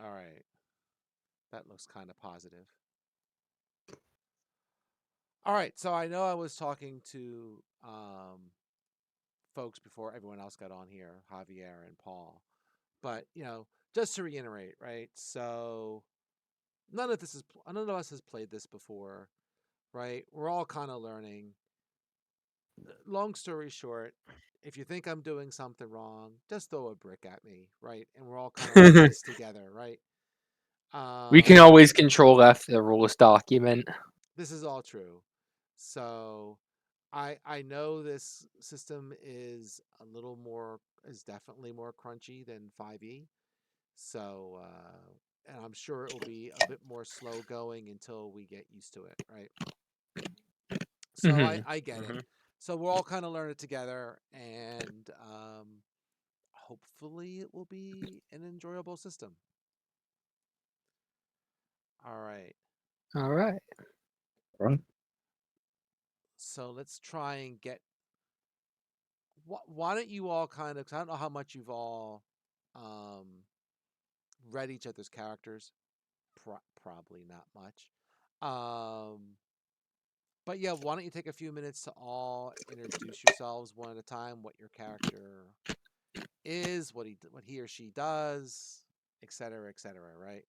All right. That looks kind of positive. All right. So I know I was talking to folks before everyone else got on here, Javier and Paul. But, just to reiterate, right? So none of us has played this before, right? We're all kind of learning. Long story short, if you think I'm doing something wrong, just throw a brick at me, right? And we're all kind of learning this together, right? We can Um, always control F the rules document. this is all true. So I know this system is definitely more crunchy than 5e. So and I'm sure it will be a bit more slow going until we get used to it, right? So I Hmm. I get it. Hmm. So we'll all kind of learn it together, and hopefully it will be an enjoyable system. All right. All right. Right. So let's try and get. Why don't you all kind of? Cause I don't know how much you've all um, read each other's characters. Probably not much. Um, but yeah, why don't you take a few minutes to all introduce yourselves one at a time? What your character is, what he or she does, et cetera. Right?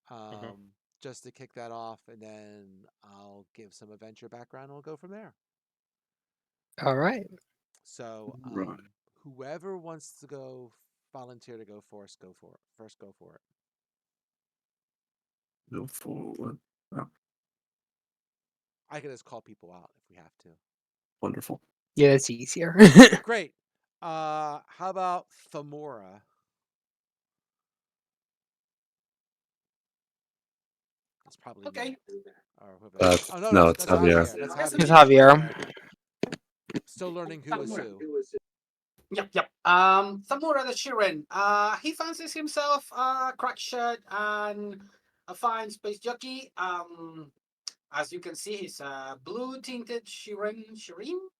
Hmm. Um, just to kick that off, and then I'll give some adventure background. And we'll go from there. All right. So, Right. whoever wants to volunteer to go first, go for it. First, go for it. Go forward. Oh, I can just call people out if we have to. wonderful. Yeah, that's easier. Great. How about Thamora? It's probably me Okay. or whoever that is. Oh no, No, it's that's Javier. Javier. That's That's It's me. Javier. Javier. Okay. Still learning who is Samura. who. Yep, yep. Samura the Shiren. He fancies himself a crack shot and a fine space jockey. As you can see, he's a blue tinted Shirin.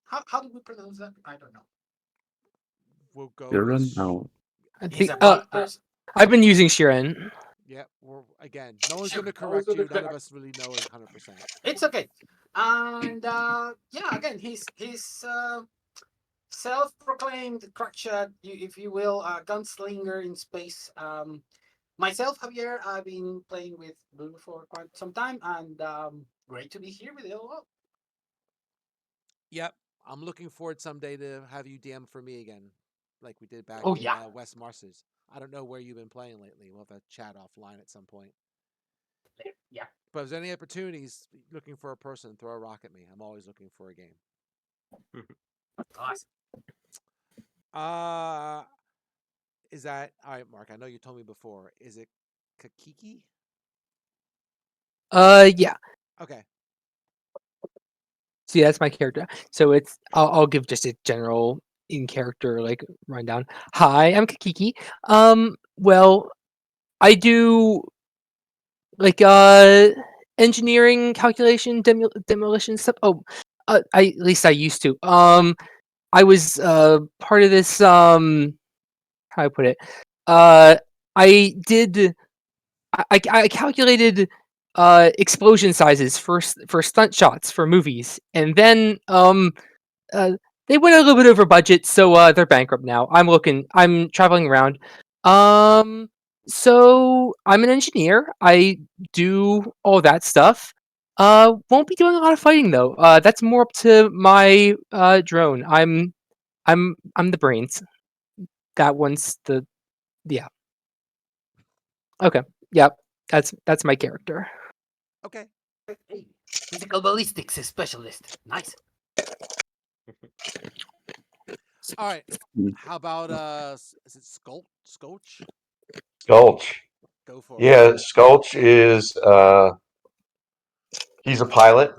How do we pronounce that? I don't know. We'll go with. Kieran? No. I He's think. a blue person. I've been using Shiren. Yep. We're again. No one's going Sure. to correct you. None of us really know it 100%. It's okay. And yeah, again, he's self-proclaimed crack shot, if you will, gunslinger in space. Myself, Javier, I've been playing with Blue for quite some time, and great to be here with you all. Yep. I'm looking forward someday to have you DM for me again, like we did back Oh in yeah, West Marses. I don't know where you've been playing lately. We'll have to chat offline at some point. yeah, But if there's any opportunities looking for a person, throw a rock at me. I'm always looking for a game. awesome. Uh is that all right, Mark? I know you told me before. Is it Kakiki? Yeah. Okay. See, that's my character. So it's. I'll give just a general in character like rundown. Hi, I'm Kiki. Well, I do like engineering, calculation, demolition stuff. Oh, I at least I used to. I was part of this. How do I put it? Uh, I did. I calculated explosion sizes for stunt shots for movies, and then uh, they went a little bit over budget, so they're bankrupt now. I'm traveling around. Um, so I'm an engineer. I do all that stuff. Won't be doing a lot of fighting though. That's more up to my drone. I'm the brains. That one's the yeah. Okay. Yep. That's my character. Okay. Hey, physical ballistics specialist. Nice. All right. How about is it Skulch? Skulch. Go for it. Yeah, Skulch is he's a pilot.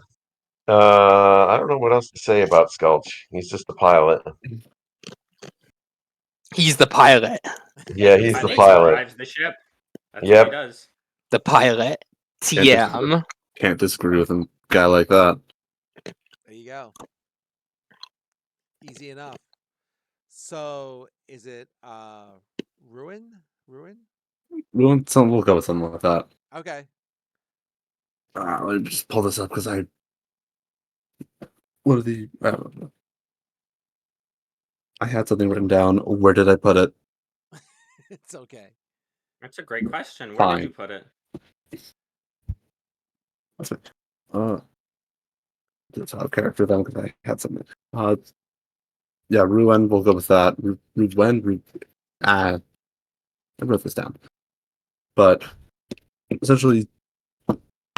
I don't know what else to say about Skulch. He's just a pilot. He's the pilot. Yeah, he's the Pilot. He pilot. drives the ship. That's what he Yep. does. The pilot. Can't dis- TM. can't disagree with a guy like that. There you go. Easy enough. So, is it Ruin? Ruin? We'll go with something like that. Okay. Let me just pull this up because what are the? I don't know. I had something written down. Where did I put it? It's okay. That's a great question. Where did you Fine. put it? That's it. It's out of character then because I had something. Yeah, Ruin. We'll go with that. Ruin. I wrote this down, but essentially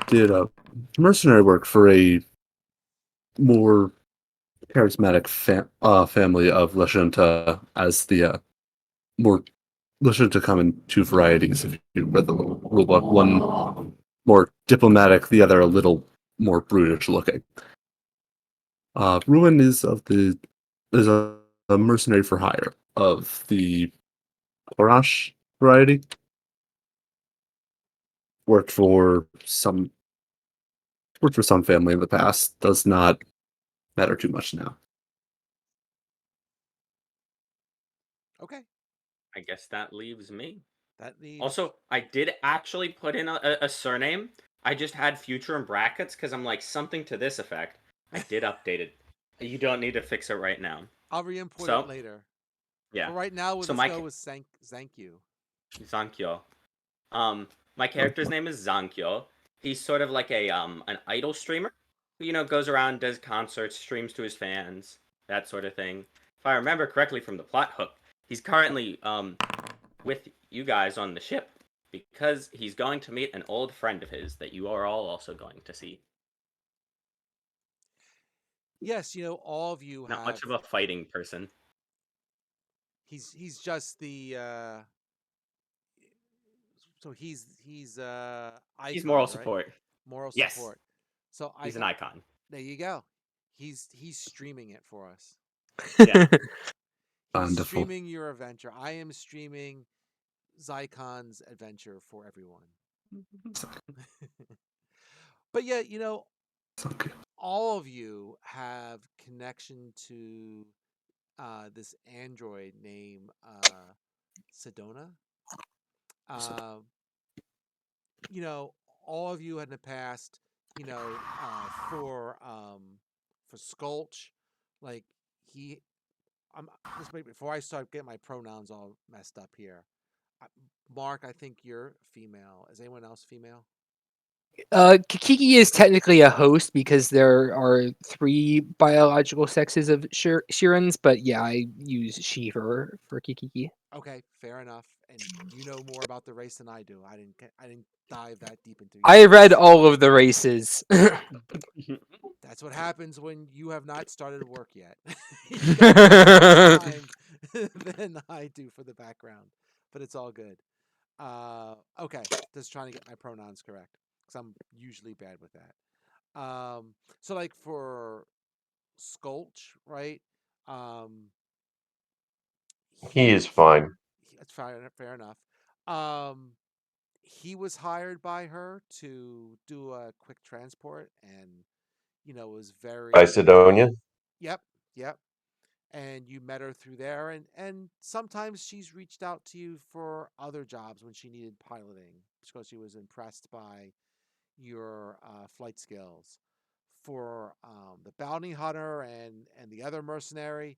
did mercenary work for a more charismatic family of Lashunta as the more Lashunta come in two varieties. If you read the rule book, one more diplomatic, the other a little more brutish looking. Ruin is a mercenary for hire of the Arash variety. Worked for some family in the past. Does not matter too much now. Okay. I guess that leaves me. That leaves. Also, I did actually put in a surname. I just had future in brackets because I'm like something to this effect. I did update it. You don't need to fix it right now. I'll re-import it So, later. yeah. For right now, So let's my go with Zankyu. Zankyo. My character's name is Zankyo. He's sort of like an idol streamer who, goes around, does concerts, streams to his fans, that sort of thing. If I remember correctly from the plot hook, he's currently with you guys on the ship because he's going to meet an old friend of his that you are all also going to see. Yes, all of you Not have. much of a fighting person. He's just the. So he's He's icon, moral right? support. Moral Yes, support. So he's an icon. icon. There you go. He's streaming it for us. Yeah. He's Wonderful. streaming your adventure. I am streaming Zycon's adventure for everyone. But yeah, Okay. all of you have connection to this android named Sedona. Um, all of you in the past, for Skulch, like he, I'm just wait before I start getting my pronouns all messed up here. Mark, I think you're female. Is anyone else female? Kiki is technically a host because there are 3 biological sexes of Shirens, but yeah, I use she for Kiki. Okay, fair enough. And you know more about the race than I do. I didn't dive that deep into I either read race. all of the races. That's what happens when you have not started work yet. You got way more time than I do for the background, but it's all good. Okay, just trying to get my pronouns correct because I'm usually bad with that. So like for Skulch, right? Um, He is he fine. That's fair enough. Um, he was hired by her to do a quick transport, and was By very. Sidonia. Yep, yep. And you met her through there, and sometimes she's reached out to you for other jobs when she needed piloting because she was impressed by your flight skills. For the bounty hunter and the other mercenary,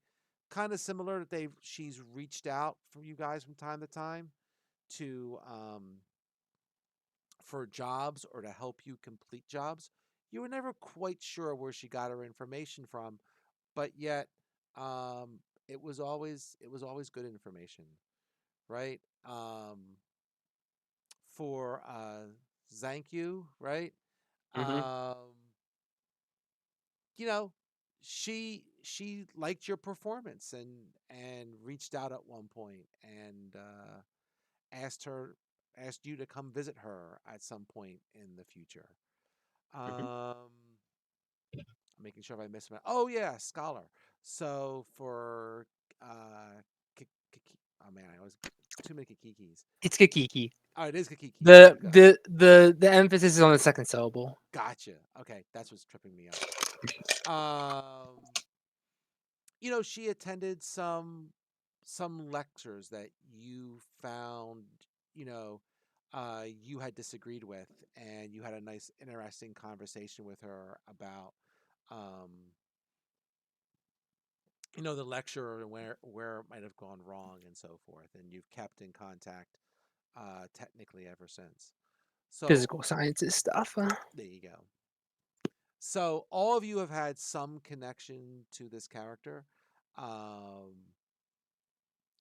kind of similar. She's reached out for you guys from time to time to for jobs or to help you complete jobs. You were never quite sure where she got her information from, but yet um, it was always good information, right? For Zankyu, right? Mm-hmm. Um, you know, she liked your performance and reached out at one point and asked her asked you to come visit her at some point in the future. Mm-hmm. I'm making sure if I missed one. Oh yeah, scholar. So for uh, oh man, I always too many Kikis. It's Kiki. Oh, it is Kiki. The Okay, the the emphasis is on the second syllable. gotcha. Okay, that's what's tripping me up. She attended some lectures that you found, you had disagreed with, and you had a nice, interesting conversation with her about, um, the lecture and where it might have gone wrong and so forth, and you've kept in contact, technically ever since. So Physical sciences stuff. there you go. So all of you have had some connection to this character, um,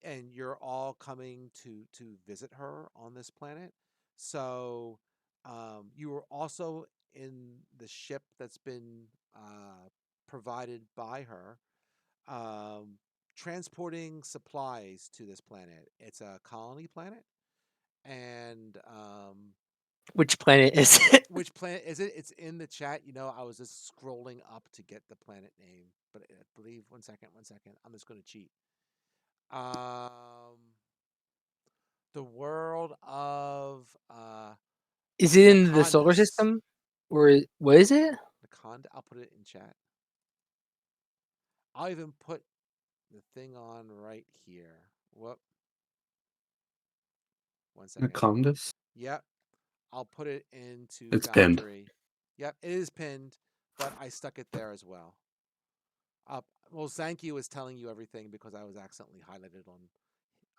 and you're all coming to visit her on this planet. So you were also in the ship that's been provided by her, um, transporting supplies to this planet. It's a colony planet, and Which planet is it? which planet is it? It's in the chat. I was just scrolling up to get the planet name, but I believe, one second, one second. I'm just going to cheat. Um, the world of Is it in the solar Nacondas. system? Or what is it? Naconda. I'll put it in chat. I'll even put the thing on right here. Whoop. One second. Nacondas? Yep. I'll put it into It's pinned. Foundry. Yep, it is pinned, but I stuck it there as well. Well, Sankey was telling you everything because I was accidentally highlighted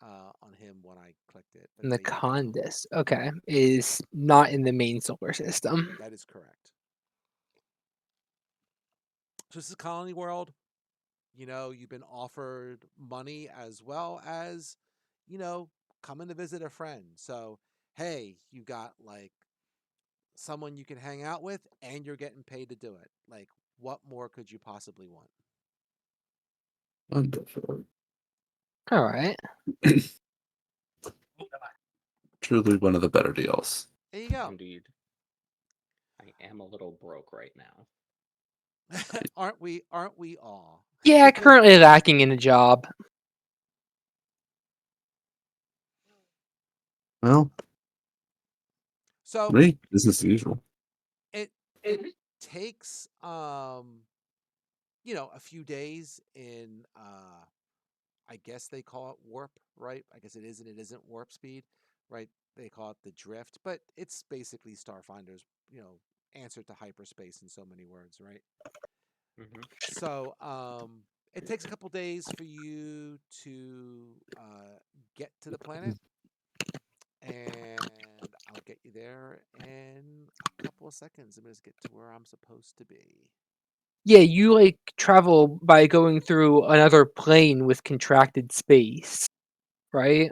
on him when I clicked it. But there you go. Nacondas. Okay. Is not in the main solar system. That is correct. So this is Colony World. You've been offered money as well as, you know, coming to visit a friend. So, hey, you got like someone you can hang out with and you're getting paid to do it. Like, what more could you possibly want? Wonderful. All right. Truly one of the better deals. There you go. Indeed. I am a little broke right now. Aren't we? Aren't we all? Yeah, currently lacking in a job. Well, So me, business as usual. it takes a few days in I guess they call it warp, right? I guess it is and it isn't warp speed, right? They call it the drift, but it's basically Starfinder's, answer to hyperspace in so many words, right? Mm-hmm. So it takes a couple days for you to get to the planet, and I'll get you there in a couple of seconds. Let me just get to where I'm supposed to be. Yeah, you like travel by going through another plane with contracted space, right?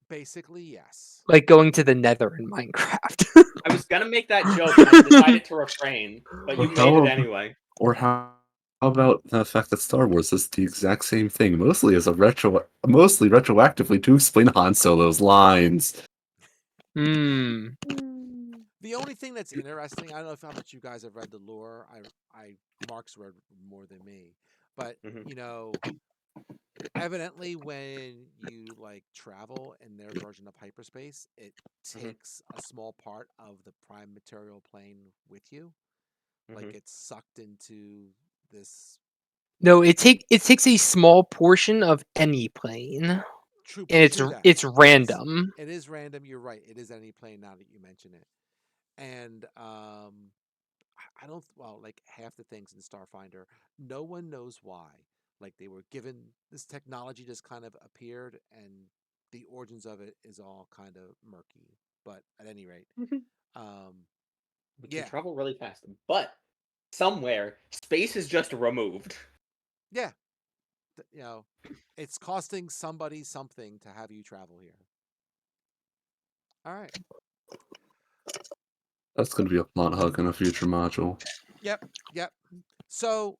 Basically, yes. Like going to the Nether in Minecraft. I was gonna make that joke and I decided to refrain, but Or you made how, it anyway. or how about the fact that Star Wars is the exact same thing, mostly retroactively to explain Han Solo's lines. Hmm. The only thing that's interesting, I don't know if how much you guys have read the lore. Mark's read more than me, but Mm-hmm. evidently when you like travel in their version of hyperspace, it Mm-hmm. takes a small part of the prime material plane with you. Mm-hmm. Like it's sucked into this No, it takes a small portion of any plane, and true it's true that. it's Yes. random. It is random, you're right. It is any plane now that you mention it. And I don't, well, like half the things in Starfinder, no one knows why. Like they were given this technology, just kind of appeared, and the origins of it is all kind of murky. But at any rate, um, We can yeah, travel really fast, but somewhere space is just removed. yeah, it's costing somebody something to have you travel here. All right. That's going to be a plot hook in a future module. Yep. Yep. So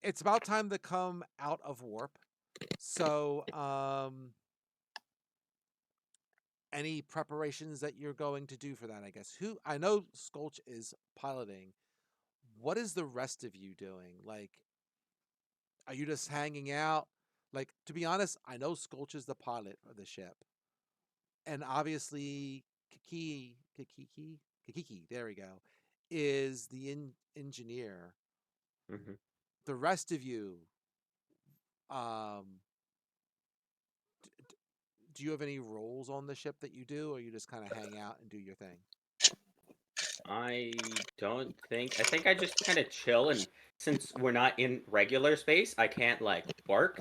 it's about time to come out of warp. So, any preparations that you're going to do for that, I guess. Who I know Skulch is piloting. What is the rest of you doing? Like, are you just hanging out? Like, to be honest, I know Skulch is the pilot of the ship. And obviously Kiki, there we go, is the engineer. Mm-hmm. The rest of you, um do you have any roles on the ship that you do, or you just kind of hang out and do your thing? I don't think. I think I just kind of chill, and since we're not in regular space, I can't like work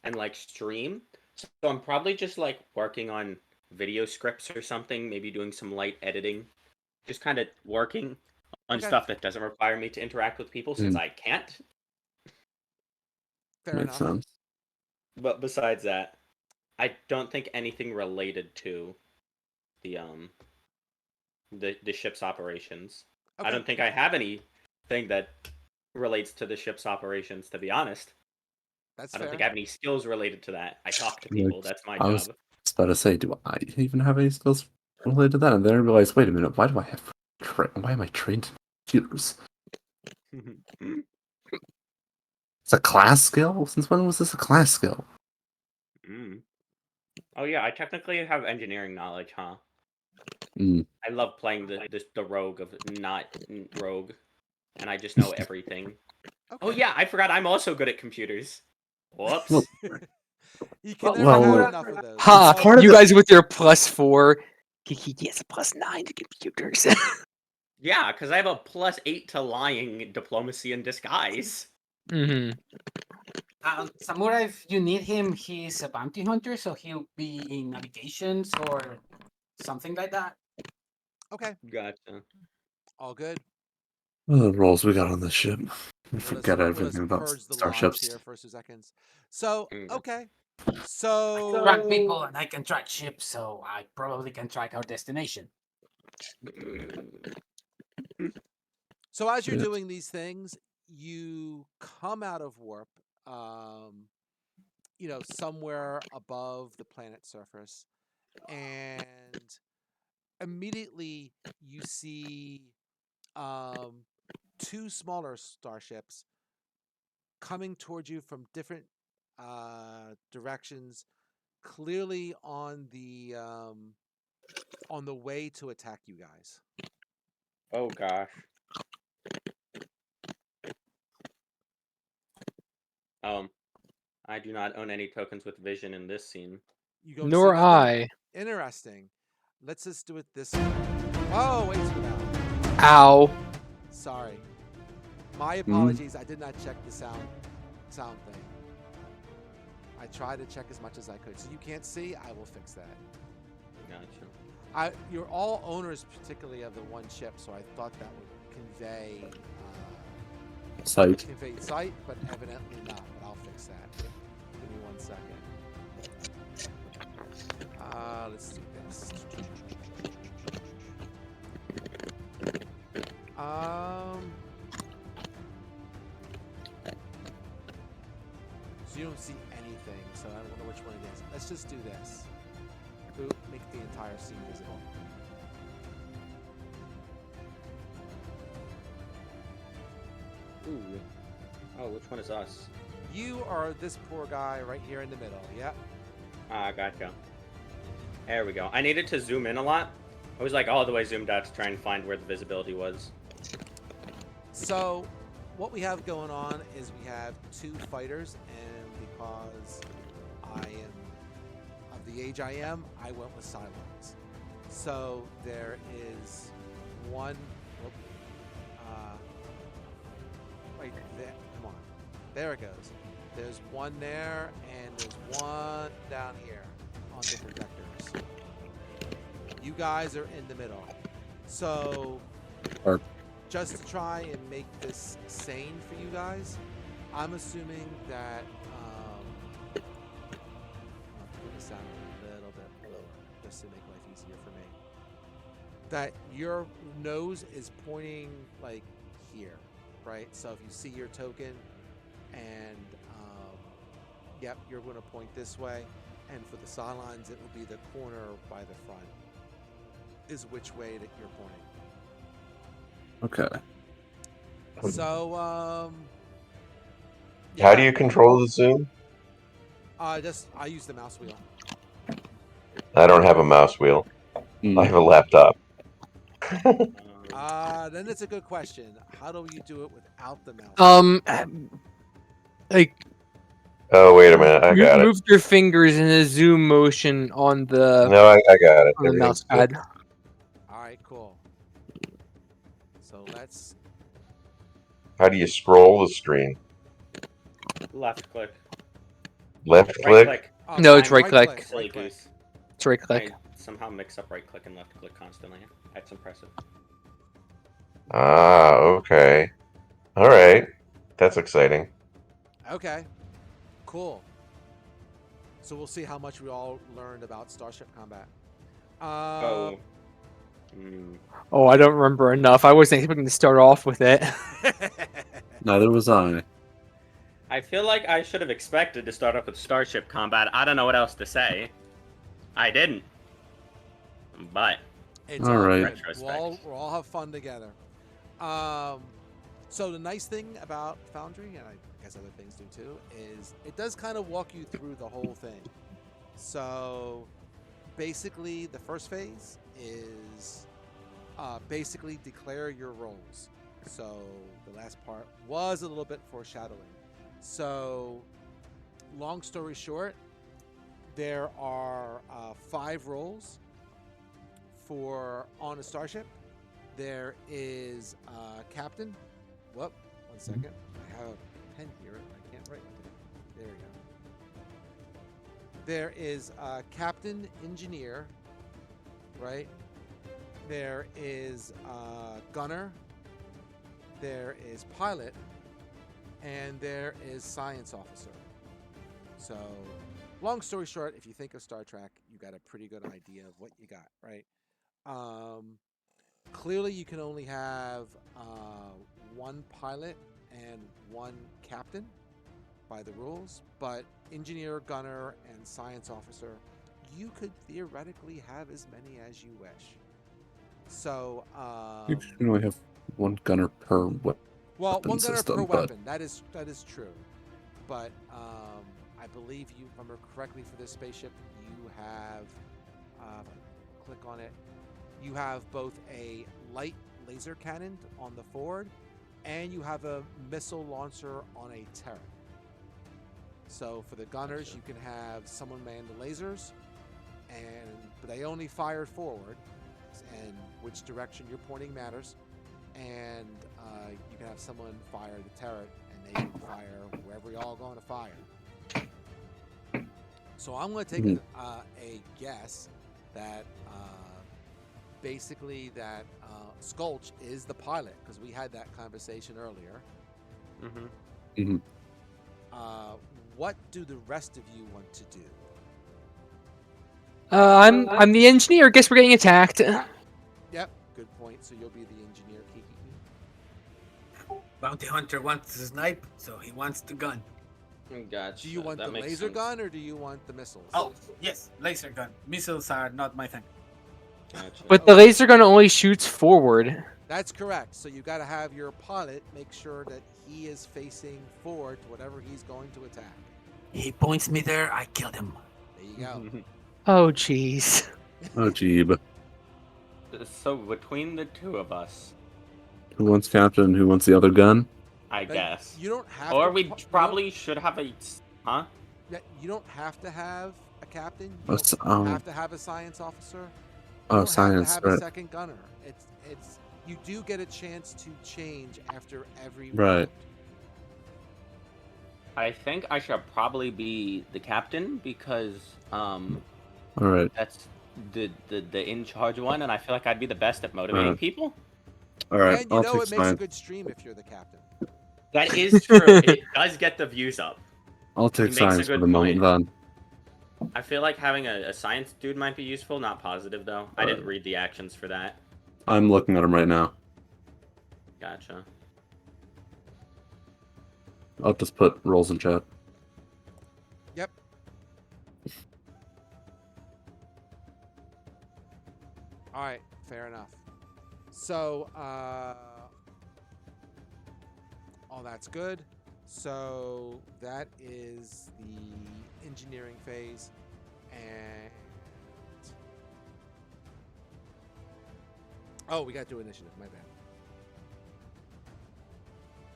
and like stream. So I'm probably just like working on video scripts or something, maybe doing some light editing, just kind of working on Okay, stuff that doesn't require me to interact with people since Mm, I can't. fair makes enough. sense. But besides that, I don't think anything related to the um the ship's operations. I Okay, don't think I have anything that relates to the ship's operations, to be honest. that's I don't think fair. I have any skills related to that. I talk to Like, people. That's my I was job. about to say, do I even have any skills related to that? And then I realized, wait a minute, why do I have why am I trained in computers? It's a class skill? Since when was this a class skill? Mm. Oh yeah, I technically have engineering knowledge, huh? Mm. I love playing the rogue of not rogue, and I just know everything. Oh Okay. yeah, I forgot I'm also good at computers. Well, Whoops. You can Well, never have well, enough of those. It's Ha! it's all part of You good. the guys with your +4. Kiki has a +9 to computers. Yeah, because I have a +8 to lying, diplomacy, and disguise. hmm Samurai, if you need him, he's a bounty hunter, so he'll be in navigations or something like that. Okay, Gotcha. all good. what are the roles we got on this ship. I forget We'll just everything about purge the logs starships. here for 2 seconds. So, Mm. okay. I can So, track people and I can track ships, so I probably can track our destination. so as you're Yeah. doing these things, you come out of warp, um, somewhere above the planet's surface, and immediately you see um, two smaller starships coming towards you from different directions, clearly on the way to attack you guys. Oh gosh. Um, I do not own any tokens with vision in this scene. You don't see Nor nothing I. interesting. Let's just do it this way. Oh, wait, too loud. Ow. Sorry. My Mm. apologies. I did not check the sound thing. I tried to check as much as I could. So you can't see. I will fix that. Gotcha. You're all owners, particularly of the one ship, so I thought that would Sight. sight, but evidently not. But I'll fix that. Give me 1 second. Let's do this. So you don't see anything, so I don't know which one it is. Let's just do this. Boop, make the entire scene visible. Ooh. Oh, which one is us? You are this poor guy right here in the middle. Yep. Ah, gotcha. There we go. I needed to zoom in a lot. I was like all the way zoomed out to try and find where the visibility was. So, what we have going on is we have two fighters, and because I am of the age I am, I went with Cylons. So there is one. Right there. Come on. There it goes. There's one there, and there's one down here on different vectors. You guys are in the middle. So, Or- just to try and make this sane for you guys, I'm assuming that I'll put this down a little bit lower just to make life easier for me. That your nose is pointing like here, right? So if you see your token, and yep, you're going to point this way, and for the Cylons, it will be the corner by the front. Is which way that you're pointing. Okay. So, How do yeah, you control the zoom? I use the mouse wheel. I don't have a mouse wheel. Mm. I have a laptop. Um, Then it's a good question. How do you do it without the mouse? Um, Wheel? uh, Then it's a good question. How do you do it without the mouse wheel? um, like Oh, wait a minute. I got it. Move your fingers in a zoom motion on the No, I got it. mouse Everything's good. pad. All right, cool. So let's. How do you scroll the screen? Left click. Left Right click? click. Oh, No, it's sorry, right click. Silly Right click. goose. It's right click. I somehow mix up right click and left click constantly. That's impressive. Ah, okay. All right. That's exciting. Okay, cool. So we'll see how much we all learned about starship combat. Oh. Mm. Oh, I don't remember enough. I wasn't expecting to start off with it. Neither was I. I feel like I should have expected to start off with starship combat. I don't know what else to say. I didn't. But It's All all right. good. Retrospect. We'll all have fun together. So the nice thing about Foundry, and I guess other things do too, is it does kind of walk you through the whole thing. So basically, the first phase is basically declare your roles. So the last part was a little bit foreshadowing. So long story short, there are 5 roles for on a starship. There is captain. Whoop, 1 second. I have a pen here. I can't write with it. There we go. There is captain, engineer, right? There is gunner. There is pilot, and there is science officer. So, long story short, if you think of Star Trek, you got a pretty good idea of what you got, right? Clearly, you can only have 1 pilot and 1 captain by the rules, but engineer, gunner, and science officer, you could theoretically have as many as you wish. So, You can only have 1 gunner per weapon. well, 1 gunner system, per but- weapon. That is true, but I believe you, if I remember correctly, for this spaceship, you have click on it. You have both a light laser cannon on the forward, and you have a missile launcher on a turret. So for the gunners, you can have someone man the lasers, but they only fire forward, and which direction you're pointing matters. And you can have someone fire the turret, and they can fire wherever y'all going to fire. So I'm going to take a guess that basically that Skulch is the pilot, because we had that conversation earlier. Mm-hmm. What do the rest of you want to do? I'm the engineer. Guess we're getting attacked. Yep, good point. So you'll be the engineer, Kiki. Bounty hunter wants to snipe, so he wants the gun. Gotcha. Do you want That the makes laser sense. gun or do you want the missiles? Oh, yes, laser gun. Missiles are not my thing. Gotcha. But the laser gun only shoots forward. That's correct. So you got to have your pilot make sure that he is facing forward to whatever he's going to attack. He points me there, I kill him. There you go. Oh, jeez. Oh, jeeb. So between the two of us, Who wants captain? Who wants the other gun? I Now, guess. You don't have Or to. we you don't- probably should have a. Huh? Yeah, you don't have to have a captain. You Oh, don't s- oh. have to have a science officer. You Oh, don't science, have to have right. a second gunner. It's you do get a chance to change after every Right. round. I think I should probably be the captain because All right. that's the in charge one, and I feel like I'd be the best at motivating Right. people. All right. And you I'll know take it makes a science. good stream if you're the captain. That is true. It does get the views up. I'll take makes a science for good the moment then. I feel like having a science dude might be useful. Not positive though. I didn't read the actions for that. I'm looking at him right now. Gotcha. I'll just put rolls in chat. Yep. All right, fair enough. So, all that's good. So that is the engineering phase, and oh, we got to do initiative. My bad.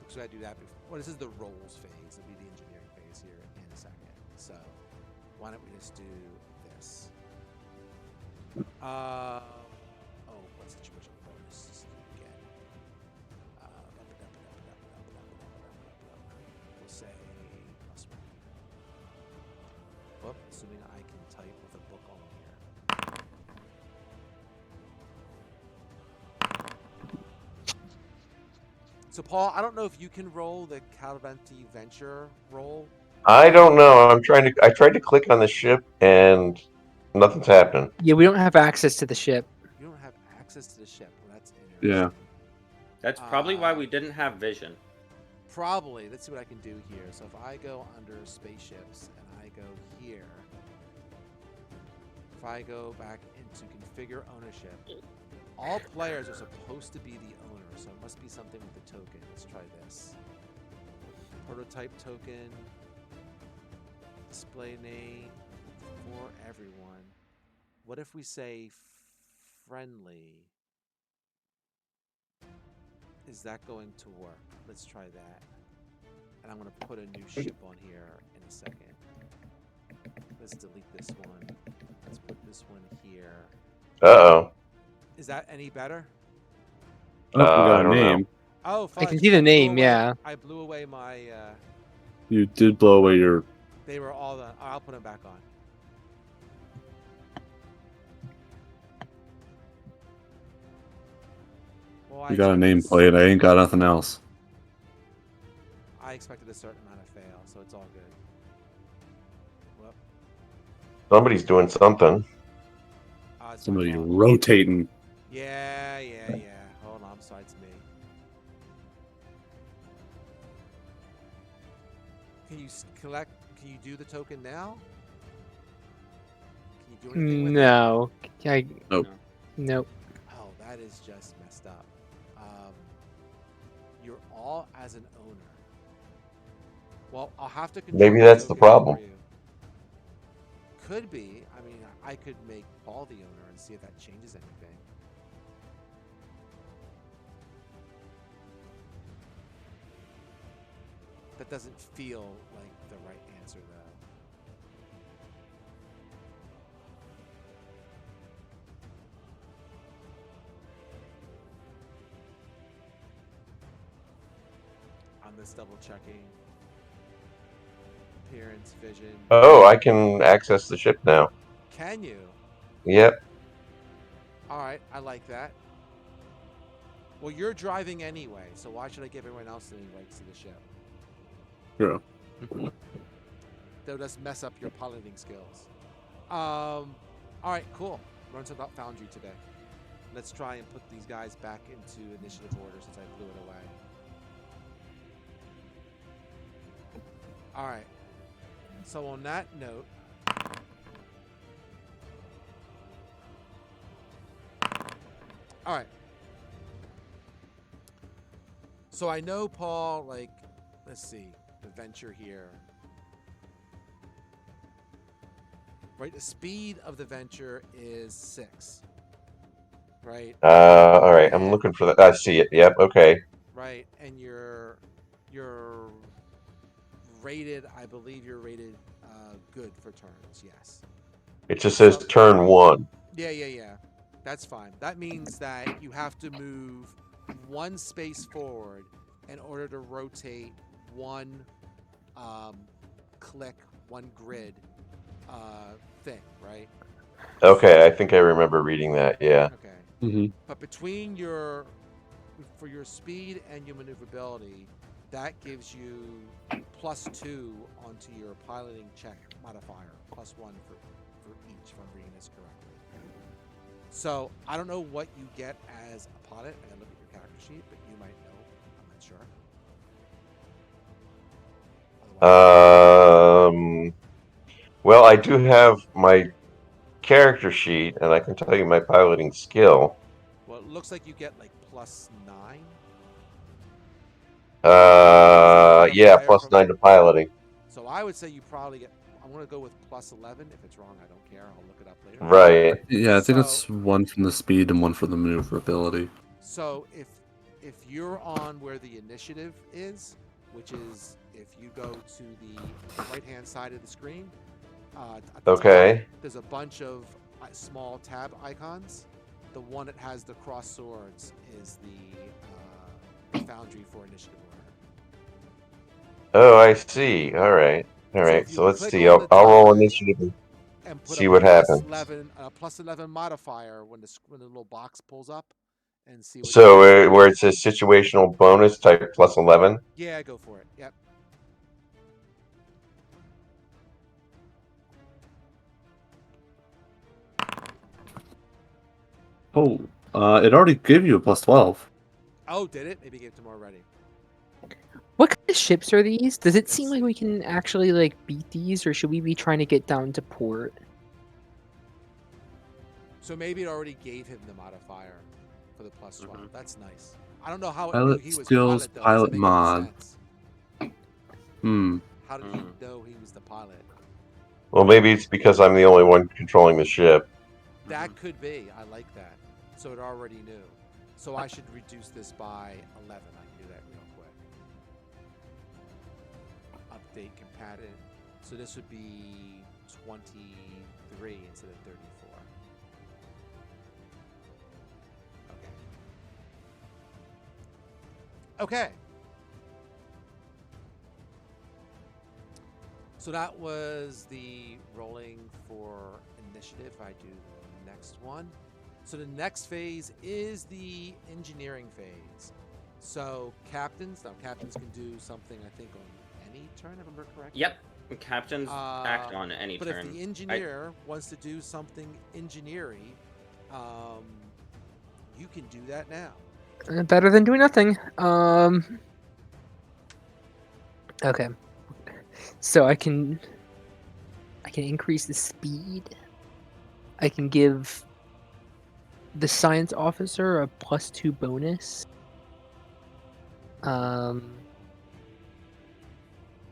So I do that before. Well, this is the roles phase. It'll be the engineering phase here in a second. So why don't we just do this? Oh, what situation bonus again? We'll say +1. Well, assuming I can type with a book on here. So, Paul, I don't know if you can roll the Calventi Venture roll. I don't know. I tried to click on the ship and nothing's happening. Yeah, we don't have access to the ship. You don't have access to the ship. Well, that's Yeah. interesting. That's probably why we didn't have vision. Probably. Let's see what I can do here. So if I go under spaceships and I go here, if I go back into configure ownership, all players are supposed to be the owner, so it must be something with the token. Let's try this. Prototype token, display name for everyone. What if we say friendly? Is that going to work? Let's try that. And I'm going to put a new ship on here in a second. Let's delete this one. Let's put this one here. Uh-oh. Is that any better? Oh, you got I a don't know. name. Oh, I fudge. can see the blew name, away- yeah. I blew away my... You did blow away your. they were all done. I'll put them back on. Well, You got a expected nameplate. I ain't got nothing else. I expected a certain amount of fail, so it's all good. Well, Somebody's doing something. it's my Somebody fault. rotating. Yeah. Hold on, I'm sorry, it's me. Can you collect? Can you do the token now? Can you do anything with it? No. Nope. Nope. Oh, that is just messed up. You're all as an owner. Well, I'll have to control Maybe that's the token problem. for you. Could be. I mean, I could make Paul the owner and see if that changes anything. That doesn't feel like the right answer, though. I'm just double checking. Appearance, vision. Oh, I can access the ship now. Can you? Yep. All right, I like that. Well, you're driving anyway, so why should I give everyone else any rights to the ship? Yeah. They'll just mess up your piloting skills. All right, cool. Learned something about Foundry today. Let's try and put these guys back into initiative order since I blew it away. All right. So on that note, all right. So I know Paul, like, let's see, the venture here. Right, the speed of the venture is 6. Right? All right. I'm looking for that. I see it. Yep. Okay. Right, and you're rated, I believe you're rated good for turns, yes. It just says So- turn 1. Yeah. That's fine. That means that you have to move 1 space forward in order to rotate 1 click, 1 grid thing, right? Okay. I think I remember reading that. Yeah. Okay. Mm-hmm. But for your speed and your maneuverability, that gives you +2 onto your piloting check modifier, +1 for each, if I'm reading this correctly. So I don't know what you get as a pilot. I gotta look at your character sheet, but you might know. I'm not sure. Otherwise, Well, I do have my character sheet, and I can tell you my piloting skill. well, it looks like you get like +9. Yeah, Modifier from- +9 to piloting. So I would say you probably get. I'm gonna go with +11. If it's wrong, I don't care. I'll look it up later. Right. Yeah, I think So- it's 1 from the speed and 1 for the maneuverability. So if you're on where the initiative is, which is if you go to the right-hand side of the screen, at the top, Okay. there's a bunch of small tab icons. The one that has the cross swords is the foundry for initiative order. Oh, I see. All right. All So right. if you So let's click see. on the I'll roll die initiative and and put a see what happens. plus 11 modifier when the little box pulls up, and see what. So where it says situational bonus type plus 11. Yeah, go for it. Yep. Oh, it already gave you a plus 12. Oh, did it? Maybe give it to more already. What kind of ships are these? Does it seem Let's like see. we can actually like beat these, or should we be trying to get down to port? So maybe it already gave him the modifier for the plus 12. Mhm. That's nice. I don't know how it knew Pilot he was skills, pilot though. pilot Doesn't make any mod. sense. Hmm. How did he Mm. know he was the pilot? Well, maybe it's because I'm the only one controlling the ship. That Mhm. could be. I like that. So it already knew. So I should reduce this by 11. I can do that real quick. Update compatible. So this would be 23 instead of 34. Okay. Okay. So that was the rolling for initiative. I do the next one. So the next phase is the engineering phase. So captains can do something, I think, on any turn, if I remember correctly. Yep. Captains act on any But turn. if the engineer wants to do something engineering, you can do that now. Better than doing nothing. Okay. So I can increase the speed. I can give the science officer a +2 bonus.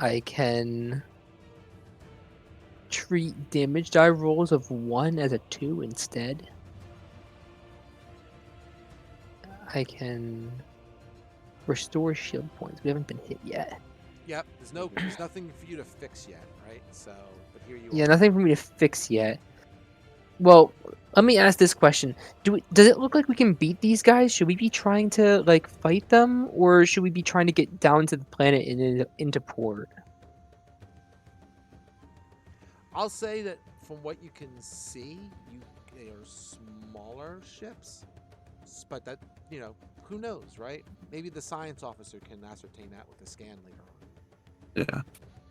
I can treat damage die rolls of 1 as a 2 instead. I can restore shield points. We haven't been hit yet. Yep. There's nothing for you to fix yet, right? So, but here you Yeah, are. nothing for me to fix yet. Well, let me ask this question: does it look like we can beat these guys? Should we be trying to like fight them, or should we be trying to get down to the planet and into port? I'll say that from what you can see, they are smaller ships, but that who knows, right? Maybe the science officer can ascertain that with the scan later on. Yeah.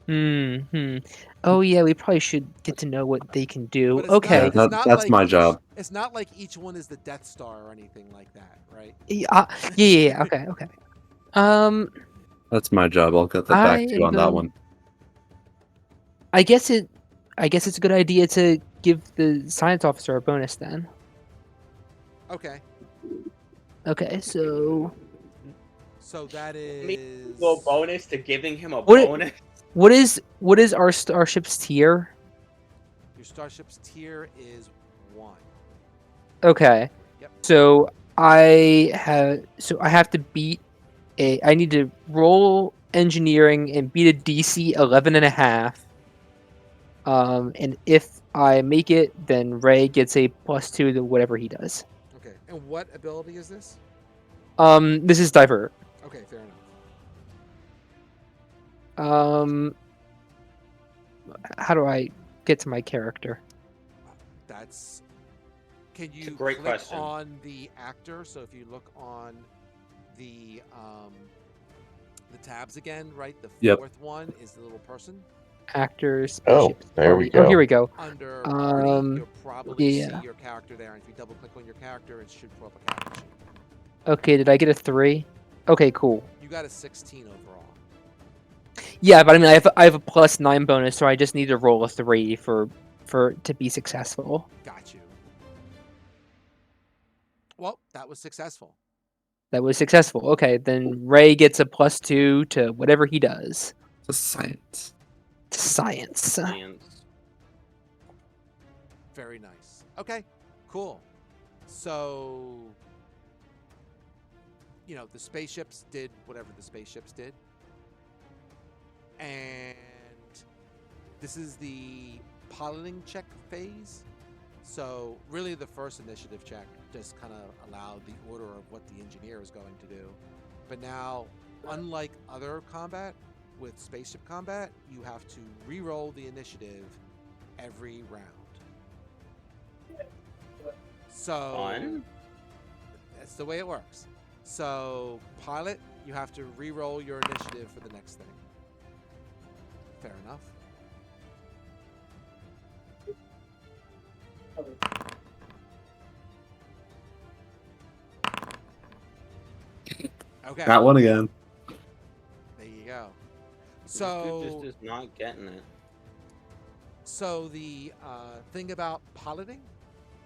Hmm. Oh yeah, we probably should get to know what they can do. But Okay. That's my job. It's not like each one is the Death Star or anything like that, right? Yeah. Okay. Um, That's my job. I'll get that I back to you am on that going. one. I guess it's a good idea to give the science officer a bonus then. Okay. Okay, so So that Me is go bonus to giving him a What- bonus. what is our starship's tier? your starship's tier is 1. Okay. Yep. So I have to beat I need to roll engineering and beat a DC 11.5. And if I make it, then Ray gets a +2 to whatever he does. Okay. And what ability is this? This is divert. Okay, fair enough. How do I get to my character? That's Can It's a you great click question. on the actor? So if you look on the tabs again, right? The Yep. fourth one is the little person. Actors, Oh, spaceships, there we party. Oh, here go. we go. Under party, you'll probably yeah. see your character there. And if you double click on your character, it should pull up a character sheet. Okay, did I get a 3? Okay, cool. You got a 16 overall. Yeah, but I mean, I have a +9 bonus, so I just need to roll a 3 for to be successful. Got you. Well, that was successful. That was successful. Okay, then Ray gets a +2 to whatever he does. It's a science. To science. Science. Very nice. Okay, cool. So, the spaceships did whatever the spaceships did. and this is the piloting check phase. So really, the first initiative check just kind of allowed the order of what the engineer is going to do. But now, unlike other combat with spaceship combat, you have to re-roll the initiative every round. So Fun. that's the way it works. So pilot, you have to re-roll your initiative for the next thing. Fair enough. Okay. That one again. There you go. This dude So just is not getting it. So the thing about piloting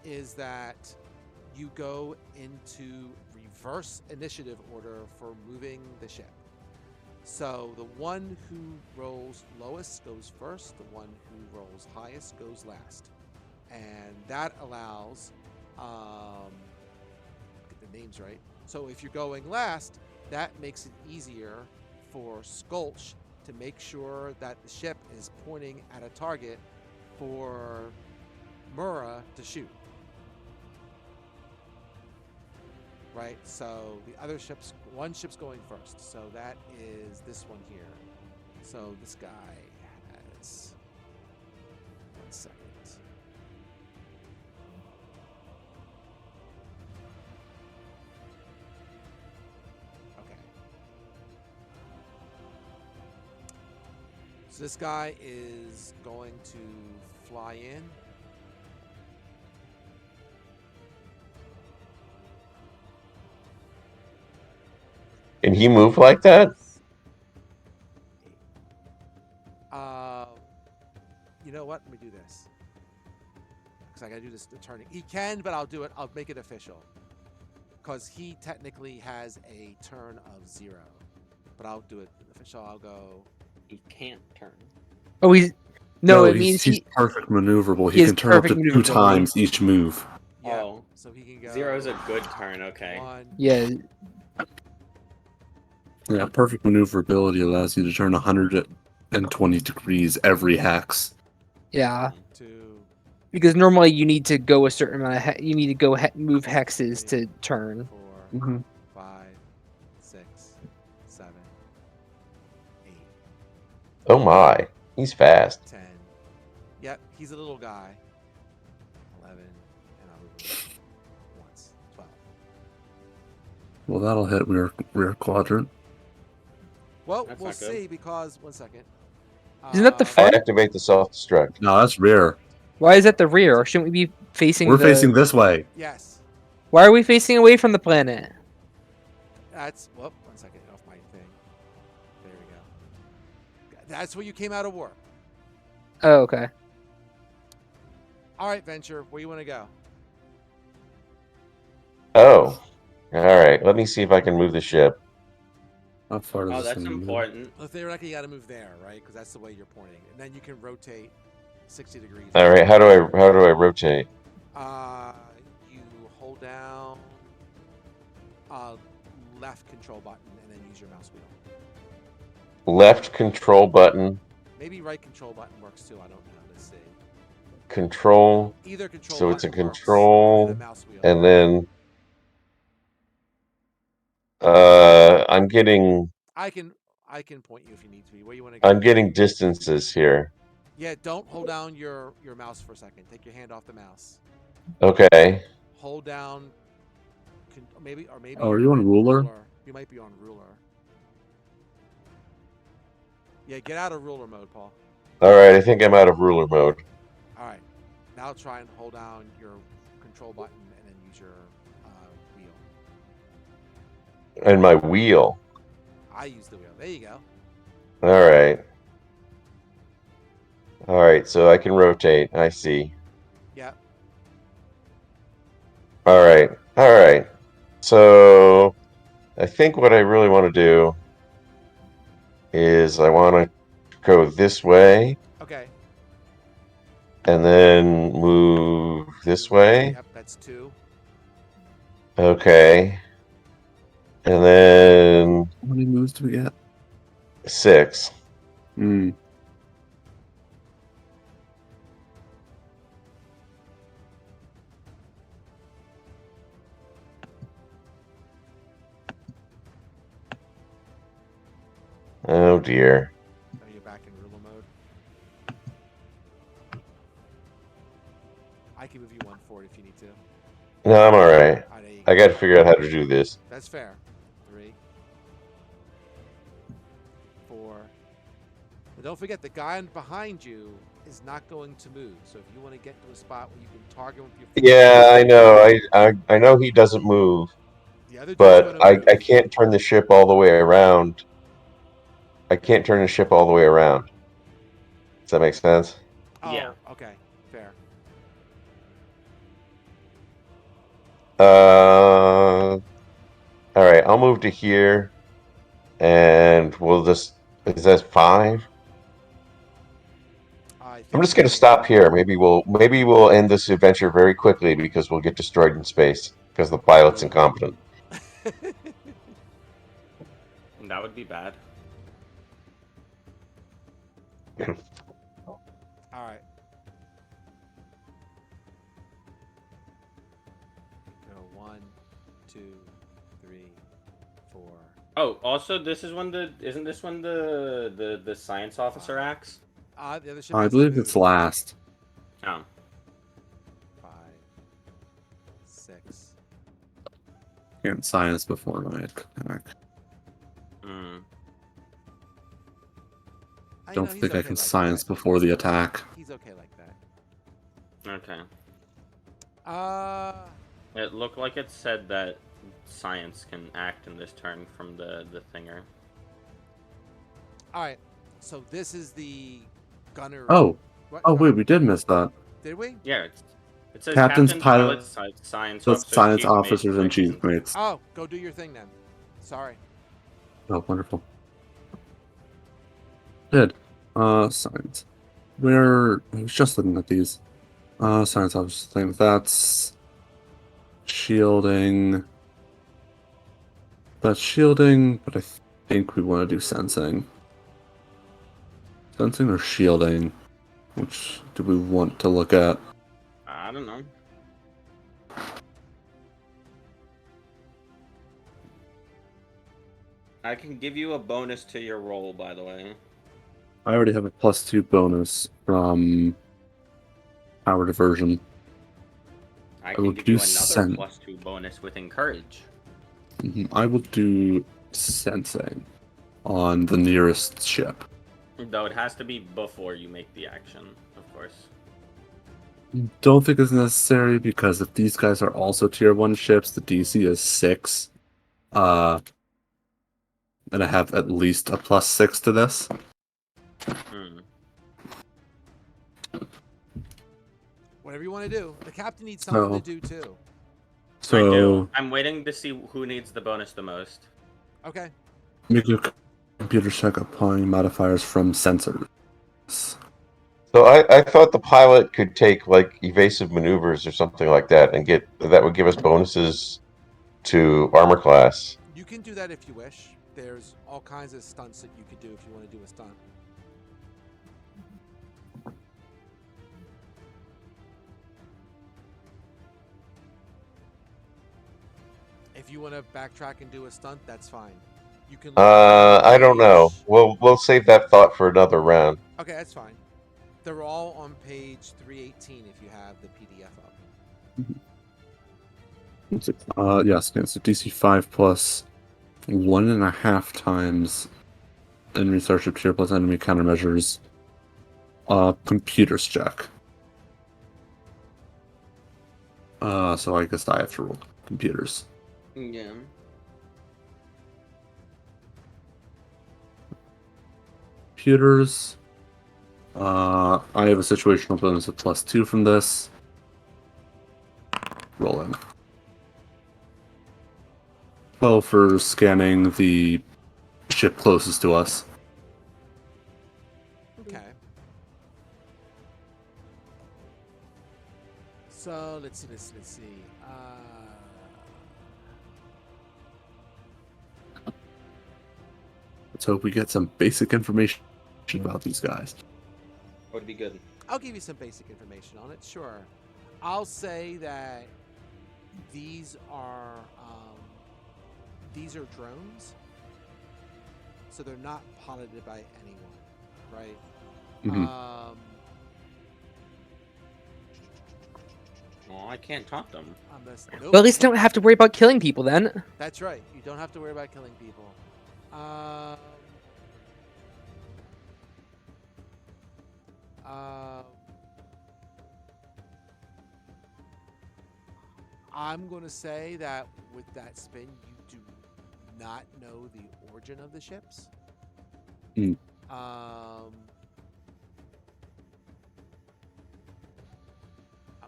is that you go into reverse initiative order for moving the ship. So the one who rolls lowest goes first, the one who rolls highest goes last. And that allows, get the names right. So if you're going last, that makes it easier for Skulch to make sure that the ship is pointing at a target for Mura to shoot. Right, so the other ship's, one ship's going first. So that is this one here. So this guy has, 1 second. Okay. So this guy is going to fly in. Can he move like that? You know what? Let me do this. Because I gotta do this turning. He can, but I'll do it. I'll make it official. Because he technically has a turn of 0. But I'll do it official. I'll go. He can't turn. Oh, he's no. It he's, means he's he. perfect maneuverable. he He has can turn up to perfect 2 maneuverability. times each move. Yeah. Oh. So he can go. 0's a good turn. Okay. 1. Yeah. Yeah, perfect maneuverability allows you to turn 120 degrees every hex. Yeah. 2. Because normally you need to go a certain amount of you need to go move hexes 3, to turn. 4, Mm-hmm. 5, 6, 7, 8, Oh my, he's fast. 10. Yep, he's a little guy. 11, and I'll move him once. 12. Well, that'll hit rear quadrant. Well, That's we'll not good. see because 1 second. Isn't that the I front? activate the self-destruct. No, that's rear. Why is that the rear? Shouldn't we be facing? We're facing this way. Yes, Why are we facing away from the planet? that's. Whoop, 1 second. Off my thing. There we go. That's where you came out of war. Oh, okay. All right, Venture. Where you want to go? Oh, all right. Let me see if I can move the ship. How far does Oh, this that's thing move? important. Well, theoretically, you got to move there, right? Because that's the way you're pointing, and then you can rotate 60 degrees. All right. How do I rotate? You hold down left control button and then use your mouse wheel. Left control button, Maybe right control button works too. I don't know. Let's see. control. Either control So it's a button works, control, and then mouse wheel. and then I'm getting I can point you if you need to be. Where you want to go? I'm getting distances here. Yeah, don't hold down your mouse for a second. Take your hand off the mouse. Okay. Hold down. Maybe. Oh, are you you're on in ruler? You might be on ruler. Yeah, get out of ruler mode, Paul. All right. I think I'm out of ruler mode. All right. Now try and hold down your control button and then use your wheel. And my wheel. I use the wheel. There you go. All right. All right. So I can rotate. I see. Yep. All right. All right. So I think what I really want to do is I want to go this way Okay. and then move this way. Yep, that's 2. Okay. And then How many moves do we get? 6. Mm. Oh dear. Are you back in ruler mode? I can move you one forward if you need to. No, I'm all right. Ah, there you I go. got to figure out how to do this. That's fair. 3, 4. But don't forget, the guy behind you is not going to move. So if you want to get to a spot where you can target him with your Yeah, I know. I know he doesn't move, the other dude's but going to move. I can't turn the ship all the way around. I can't turn the ship all the way around. Does that make sense? Oh, Yeah. okay. Fair. All right. I'll move to here, and we'll just. Is that 5? I think I'm just you gonna may. stop here. Maybe we'll end this adventure very quickly because we'll get destroyed in space because the pilot's incompetent. That would be bad. All right. Go 1, 2, 3, 4. Oh, also, this is when the isn't this when the science officer acts? The other ship I has to believe move. it's last. Oh, 5, 6. Can't science before my attack. mm. Don't He's think I okay can like science that. before the attack. He's okay like that. Okay. Uh, It looked like it said that science can act in this turn from the thinger. all right. So this is the gunner. Oh, What? oh Go wait, ahead. we did miss that. Did we? Yeah, it says Captains, captain, pilots, pilots, science officers, science chief mates, officers, and technicians. chief mates. Oh, go do your thing then. Sorry. Oh, wonderful. Good. Science. Where I was just looking at these. Science officers thing. That's shielding. That's shielding, but I think we want to do sensing. Sensing or shielding? Which do we want to look at? I don't know. I can give you a bonus to your roll, by the way. I already have a +2 bonus from power diversion. I will can give do you another sen- +2 bonus with encourage. I will do sensing on the nearest ship. Though it has to be before you make the action, of course. Don't think it's necessary because if these guys are also tier 1 ships, the DC is 6. And I have at least a +6 to this. Hmm. Whatever you want to do. The captain needs something to do too. So I do. I'm waiting to see who needs the bonus the most. Okay. make a computer check applying modifiers from sensors. So I thought the pilot could take like evasive maneuvers or something like that and that would give us bonuses to armor class. You can do that if you wish. There's all kinds of stunts that you could do if you want to do a stunt. If you want to backtrack and do a stunt, that's fine. You can. I don't know. We'll save that thought for another round. Okay, that's fine. They're all on page 318 if you have the PDF up. Yes, it's a DC 5 plus 1.5 times enemy starship tier plus enemy countermeasures. Computers check. So I guess I have to roll computers. Yeah. Computers. I have a situational bonus of +2 from this. Rolling. 12 for scanning the ship closest to us. Okay. So let's see. Let's hope we get some basic information information about these guys. Would be good. I'll give you some basic information on it. Sure. I'll say that these are drones, so they're not piloted by anyone, right? Mhm. Oh, I can't taunt them. Nope. Well, at least don't have to worry about killing people then. That's right. You don't have to worry about killing people. I'm going to say that with that spin, you do not know the origin of the ships. Mm. I'm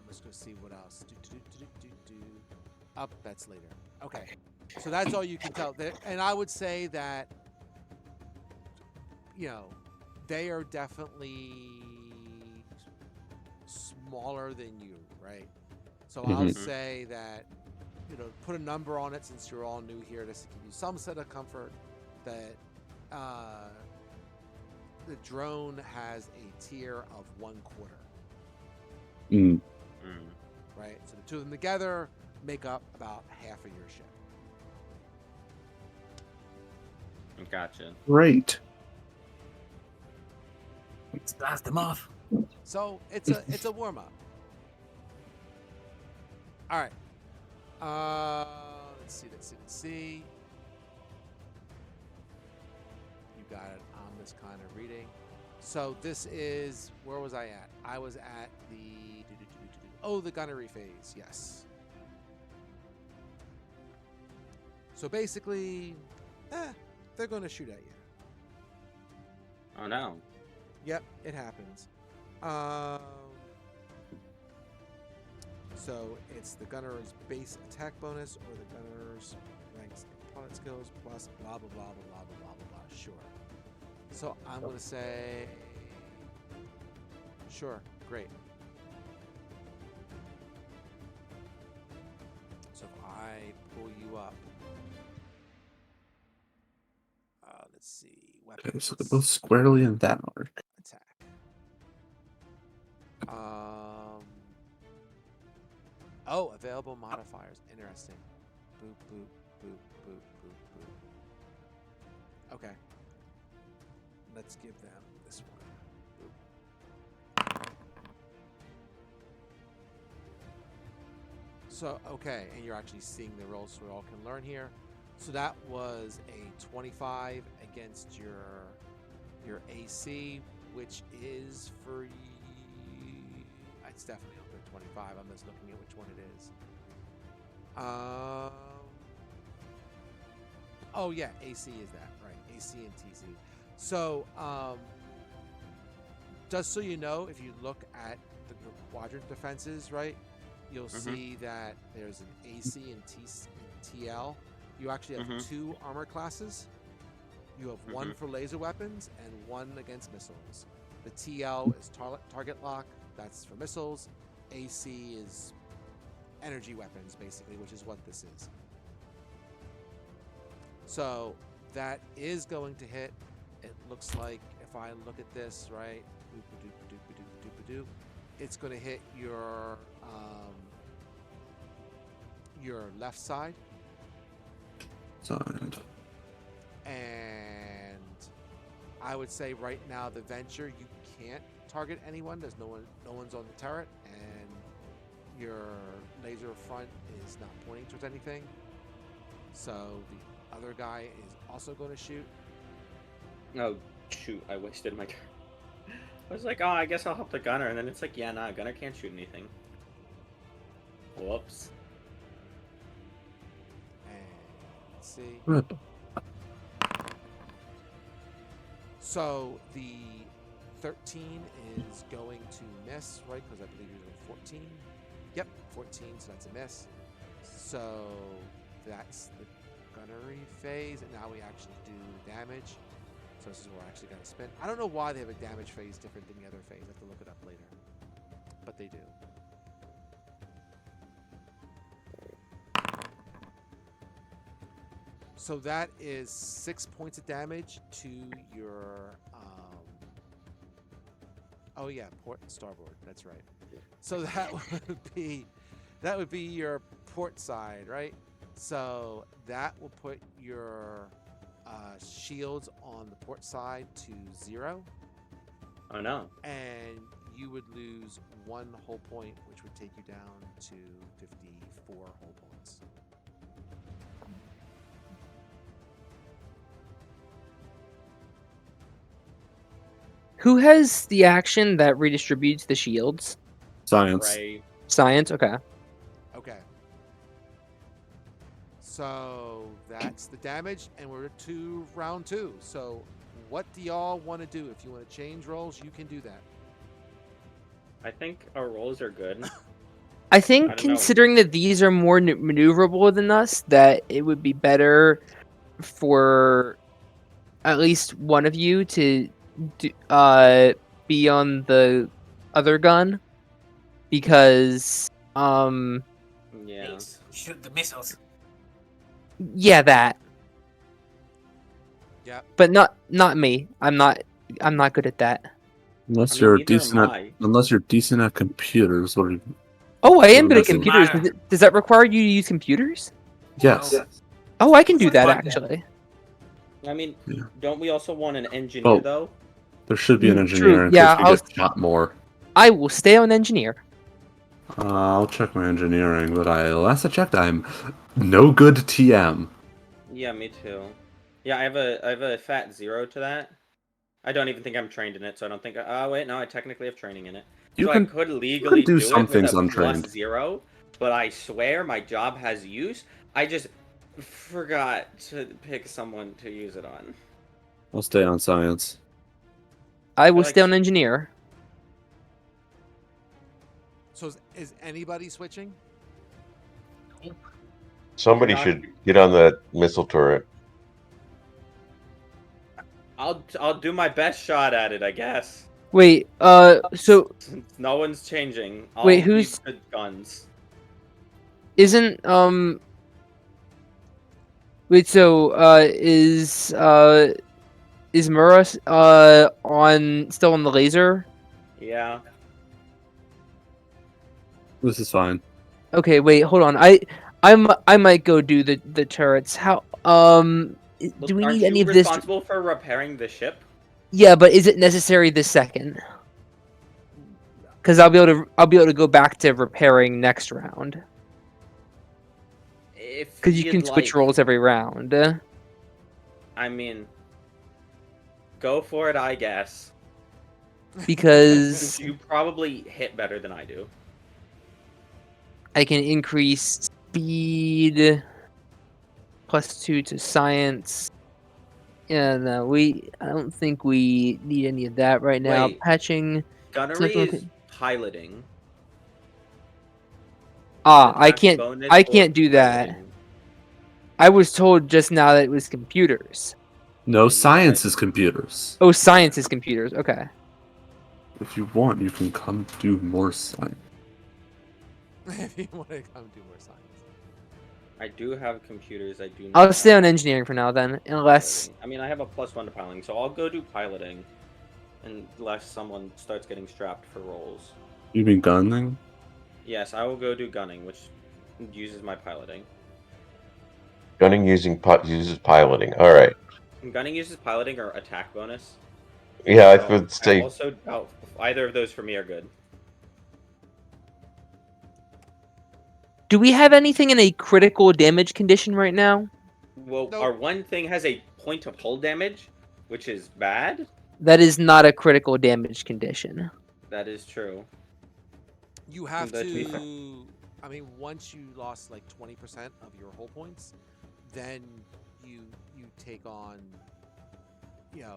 just going to see what else. Up, that's later. Okay. So that's all you can tell. And I would say that, they are definitely smaller than you, right? So I'll Mhm. say that, put a number on it since you're all new here, just to give you some set of comfort that the drone has a tier of 1/4, Mm. right? So the two of them together make up about half of your ship. Gotcha. Great. Let's blast them off. So it's a warm up. All right. Let's see. You got it on this kind of reading. So this is, where was I at? I was at the gunnery phase. Yes. So basically, they're going to shoot at you. Oh no. Yep, it happens. So it's the gunner's base attack bonus or the gunner's ranks and pilot skills plus blah blah blah blah blah blah blah blah. Sure. So I'm gonna say, sure, great. So if I pull you up, let's see, weapons. Okay, so they're both squarely in that arc. Attack. Oh, available modifiers. Interesting. Boop, boop, boop, boop, boop, boop. Okay. Let's give them this one. Boop. So, okay, and you're actually seeing the rolls so we all can learn here. So that was a 25 against your AC, which is for... It's definitely up to 25. I'm just looking at which one it is. Oh yeah, AC is that, right? AC and TC. So, just so you know, if you look at the quadrant defenses, right, you'll see that there's an AC and TL. You actually have two armor classes. You have one for laser weapons and one against missiles. The TL is target lock. That's for missiles. AC is energy weapons, basically, which is what this is. So that is going to hit. It looks like, if I look at this, right, it's going to hit your left side. Side. And I would say right now, the Venture, you can't target anyone. There's no one's on the turret, and your laser front is not pointing towards anything. So the other guy is also going to shoot. Oh shoot! I wasted my turn. I was like, oh, I guess I'll help the gunner, and then it's like, yeah, nah, gunner can't shoot anything. Whoops. And let's see. Rip. So the 13 is going to miss, right? Because I believe you're doing 14. Yep, 14, so that's a miss. So that's the gunnery phase, and now we actually do damage. So this is where I actually got to spin. I don't know why they have a damage phase different than the other phase. I have to look it up later. But they do. So that is 6 points of damage to your Oh yeah, port and starboard. That's right. So that would be your port side, right? So that will put your shields on the port side to 0, Oh no. and you would lose 1 whole point, which would take you down to 54 whole points. Who has the action that redistributes the shields? Science. Ray. Science. Okay. Okay. So that's the damage, and we're to round 2. So what do y'all want to do? If you want to change roles, you can do that. I think our rolls are good. I think I don't know. considering that these are more maneuverable than us, that it would be better for at least one of you to be on the other gun, because Yeah. Please shoot the missiles. yeah, that. Yep. But not me. I'm not good at that. Unless I mean, you're neither am decent at I. computers, what are you? Oh, I am What good at is it? computers. Does that require you to use computers? Yes. Oh, I can do that Fine. actually. I mean, Yeah. don't we also want an engineer Oh. though? There should be an True. engineer in Yeah, case we get shot more. I will stay on engineer. I'll check my engineering, but last I checked, I'm no good TM. Yeah, me too. Yeah, I have a fat 0 to that. I don't even think I'm trained in it, so I don't think. Oh wait, no, I technically have training in it. You So I can could legally do do some it with things a untrained. +0, but I swear my job has use. I just forgot to pick someone to use it on. I'll stay on science. I will like stay on engineer. So is anybody switching? Somebody should get on that missile turret. I'll do my best shot at it, I guess. Wait, so Since no one's changing, I'll Wait, be who's- good guns. isn't wait, so is Mura on still on the laser? Yeah. This is fine. Okay, wait, hold on. I might go do the turrets. How do we Aren't need any you of this? responsible for repairing the ship? Yeah, but is it necessary this second? Because I'll be able to go back to repairing next round. If Because you you'd can switch like. roles every round. I mean, go for it, I guess. Because You probably hit better than I do. I can increase speed +2 to science. Yeah, no, I don't think we need any of that right now. Wait. Patching. Gunnery is piloting. I Attack can't. bonus I for can't do that. piloting. I was told just now that it was computers. No, you science said- is computers. Oh, science is computers. Okay. If you want, you can come do more science. If you want to come do more science. I do have computers. I do. I'll not stay have on engineering for now then, unless. piloting. I mean, I have a +1 to piloting, so I'll go do piloting, unless someone starts getting strapped for roles. You mean gunning? Yes, I will go do gunning, which uses my piloting. Gunning uses piloting. All right. Gunning uses piloting or attack bonus. Yeah, I So would say also doubt either of those for me are good. Do we have anything in a critical damage condition right now? Well, Nope. our one thing has a point of hull damage, which is bad. That is not a critical damage condition. That is true. You have But to be to. I mean, once you lost like 20% of your whole points, then you take on.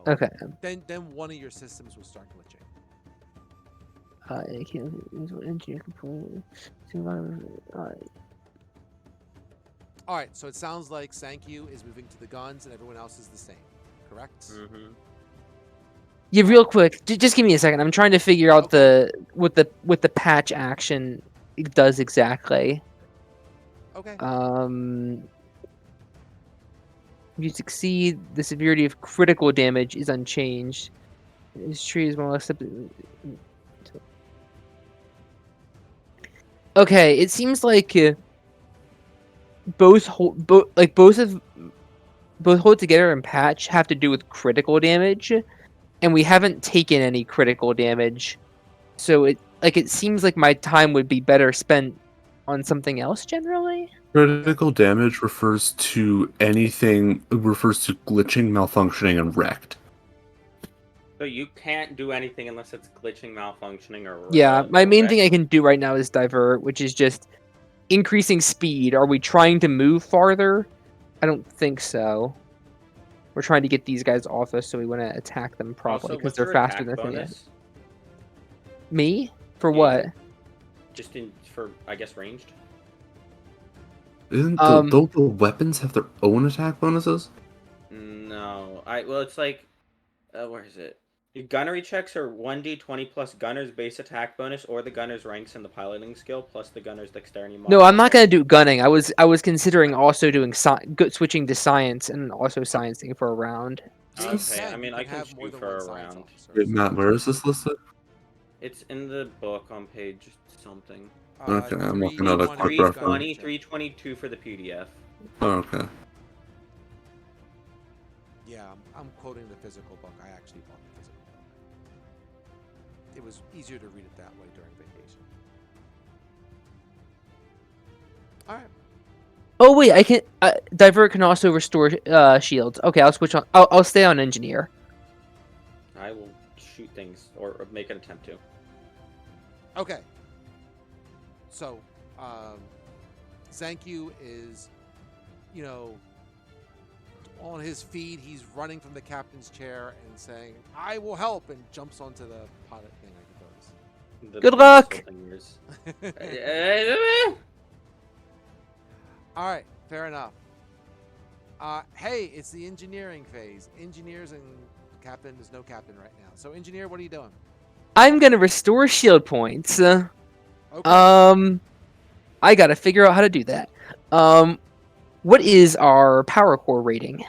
Okay. Then one of your systems will start glitching. I can't engineer control. All right, so it sounds like Sankyu is moving to the guns, and everyone else is the same. Correct? Mm-hmm. Yeah, real quick. Just give me a second. I'm trying to figure out Okay. what the patch action does exactly. Okay. If you succeed, the severity of critical damage is unchanged. This tree is more or less. Okay, it seems like both hold together and patch have to do with critical damage, and we haven't taken any critical damage. So it seems like my time would be better spent on something else generally. Critical damage refers to anything, refers to glitching, malfunctioning, and wrecked. So you can't do anything unless it's glitching, malfunctioning, or Yeah, my main wrecked? thing I can do right now is divert, which is just increasing speed. Are we trying to move farther? I don't think so. We're trying to get these guys off us, so we want to attack them properly Also, because what's they're your faster attack than anything else. bonus? Me? For Yeah. what? Just for I guess ranged. Don't the weapons have their own attack bonuses? No, well, it's like, where is it? Your gunnery checks are 1d20 plus gunner's base attack bonus, or the gunner's ranks in the piloting skill plus the gunner's dexterity No, I'm not modifier. gonna do gunning. I was considering also doing switching to science and also sciencing for a round. Yeah, Okay, you I mean, I can have more shoot than for one a science round. officer. Wait, Matt, where is this listed? It's in the book on page something. Okay, I'm looking at a quick 320 is reference. gunnery 320, check. 322 for the PDF. Oh, okay. Yeah, I'm quoting the physical book. I actually bought the physical book. It was easier to read it that way during vacation. All right. Oh wait, I can divert can also restore shields. Okay, I'll switch on. I'll stay on engineer. I will shoot things or make an attempt to. Okay. So, Zankyu is, on his feet. He's running from the captain's chair and saying, "I will help," and jumps onto the pilot thing, I Good luck! All right, fair enough. Hey, it's the engineering phase. Engineers and captain. There's no captain right now. So, engineer, what are you doing? I'm gonna restore shield points. Okay. I gotta figure out how to do that. What is our power core rating?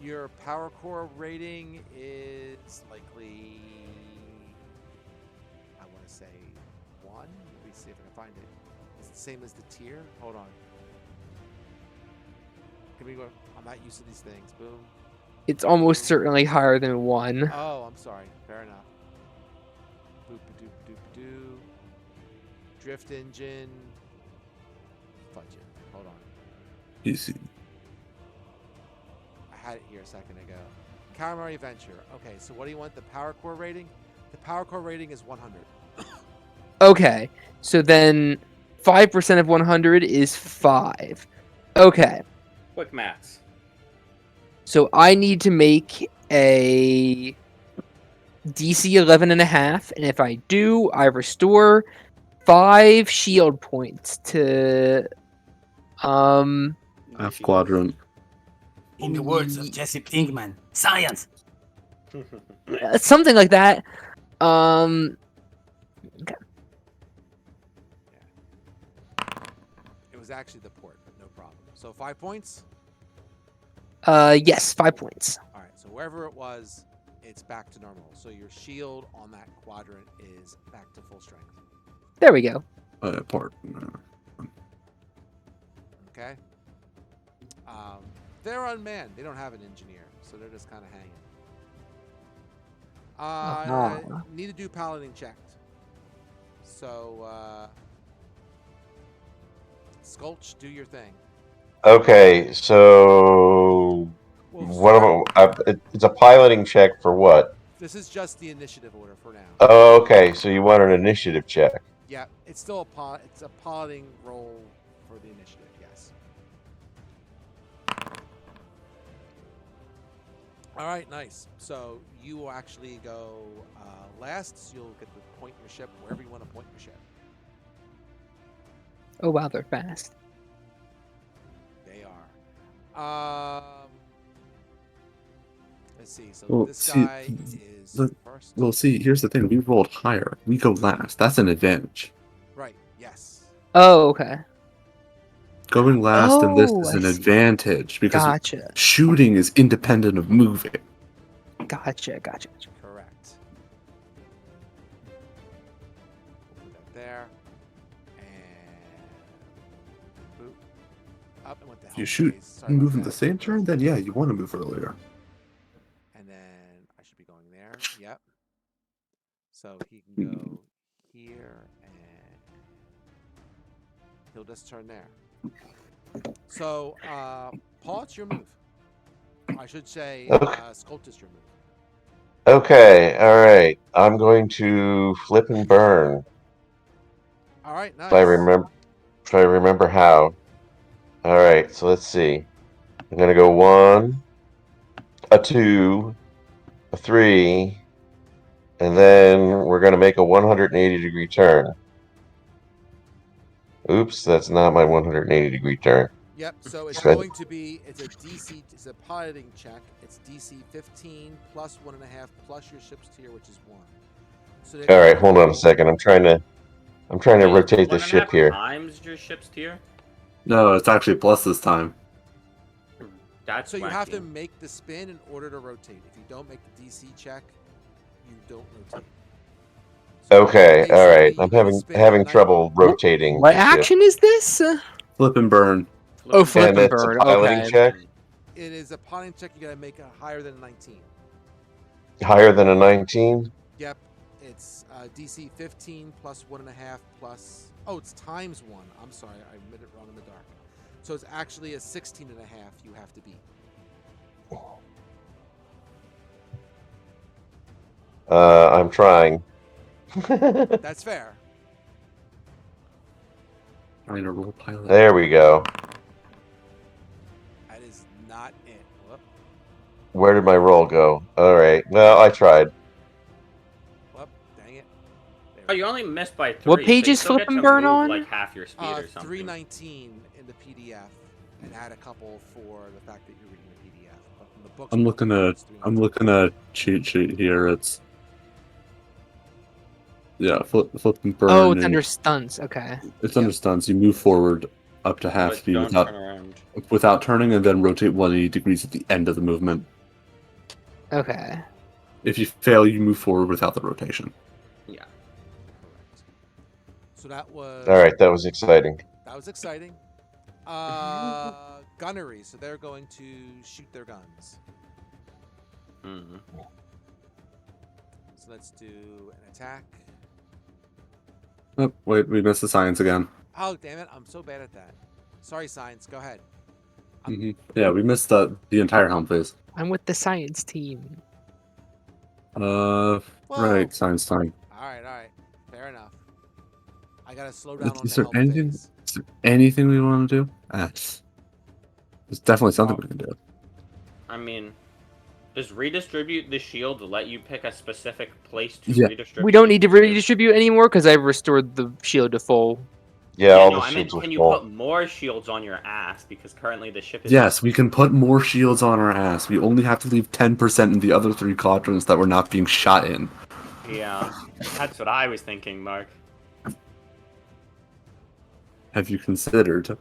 Your power core rating is likely, I want to say 1. Let me see if I can find it. It's the same as the tier. Hold on. Can we go? I'm not used to these things. Boom. It's almost certainly higher than 1. Oh, I'm sorry. Fair enough. Boop doop doop doo. Drift engine. Fudge it. Hold on. Easy. I had it here a second ago. Calamari Venture. Okay, so what do you want? The power core rating? The power core rating is 100. Okay, so then 5% of 100 is 5. Okay, Quick maths. so I need to make a DC 11.5, and if I do, I restore 5 shield points to Half quadrant. In the words of Jesse Pinkman, science. something like that. It was actually the port, but no problem. So 5 points? Yes, 5 points. All right, so wherever it was, it's back to normal. So your shield on that quadrant is back to full strength. There we go. Part. Okay? They're unmanned. They don't have an engineer, so they're just kind of hanging. Need to do piloting checked. So, Skulch, do your thing. Okay, so We'll what start- about it's a piloting check for what? This is just the initiative order for now. Oh, okay, so you want an initiative check. Yeah, it's still it's a piloting roll for the initiative, yes. All right, nice. So you will actually go last. So you'll get to point your ship wherever you want to point your ship. Oh wow, they're fast. They are. Let's see. So Well, this see, guy is the- first. Well, see, here's the thing. We rolled higher. We go last. That's an advantage. Right. Yes. Oh, okay. Going last in this Oh, is I an see. advantage because Gotcha. shooting is independent of moving. Gotcha. Correct. We'll put that there. Up and went to If you health shoot phase. Sorry and about move in the that. same turn, then yeah, you want to move earlier. And then I should be going there. Yep. So he can go here and he'll just turn there. So, Paul, it's your move. I should say, Okay. Sculpt is your move. Okay, all right. I'm going to flip and burn. All right, If I nice. remember, if I remember how. All right, so let's see. I'm gonna go 1, a 2, a 3, and then we're gonna make a 180-degree turn. Oops, that's not my 180-degree turn. Yep. So it's Okay. going to be it's a DC. It's a piloting check. It's DC 15 plus 1.5 plus your ship's tier, which is 1. So All right, hold on a second. I'm trying to Wait, rotate the 1.5 ship here. times your ship's tier? No, it's actually plus this time. That's So you have to wacky. make the spin in order to rotate. If you don't make the DC check, you don't rotate. So Okay, all right. basically, I'm you gotta spin having 90 trouble rotating What the ship. action is this? Flip and burn. Oh, Flip flip And and it's a burn. piloting Okay. check. It is a piloting check. You gotta make a higher than 19. Higher than a 19? Yep. It's DC 15 plus 1.5 plus. Oh, it's times 1. I'm sorry, I read it wrong in the dark. So it's actually a 16.5 you have to beat. I'm trying. That's fair. Trying to roll pilot. There we go. That is not it. Whoop. Where did my roll go? All right. Well, I tried. Whoop. Dang it. There Oh, we you go. only missed by 3. What so page you is still flip get and to burn move on? like half your speed or something. 319 in the PDF, and add a couple for the fact that you're reading the PDF. But in the books, I'm looking at it's 319. looking at cheat sheet here. It's flip and burn. Oh, it's and under stunts. Okay. It's Yep. under stunts. You move forward up to half But speed don't turn around. without turning, and then rotate 180 degrees at the end of the movement. Okay. If you fail, you move forward without the rotation. Yeah. Correct. So that was All right, that was exciting. That was exciting. Gunnery. So they're going to shoot their guns. Mhm. So let's do an attack. Oh, wait, we missed the science again. Oh, damn it. I'm so bad at that. Sorry, science. Go ahead. Yeah, we missed the entire helm phase. I'm with the science team. Whoa. Right, science time. All right. Fair enough. I got to slow down on Is the there help anything? phase. Is there anything we want to do? There's definitely something we can do. I mean, does redistribute the shield let you pick a specific place to Yeah. redistribute? We don't need to the shield? redistribute anymore because I've restored the shield to full. Yeah, Yeah, all no, the I meant shields are can you full. put more shields on your ass because currently the ship is. Yes, we can put more shields on our ass. We only have to leave 10% in the other 3 quadrants that we're not being shot in. Yeah, that's what I was thinking, Mark. Have you considered?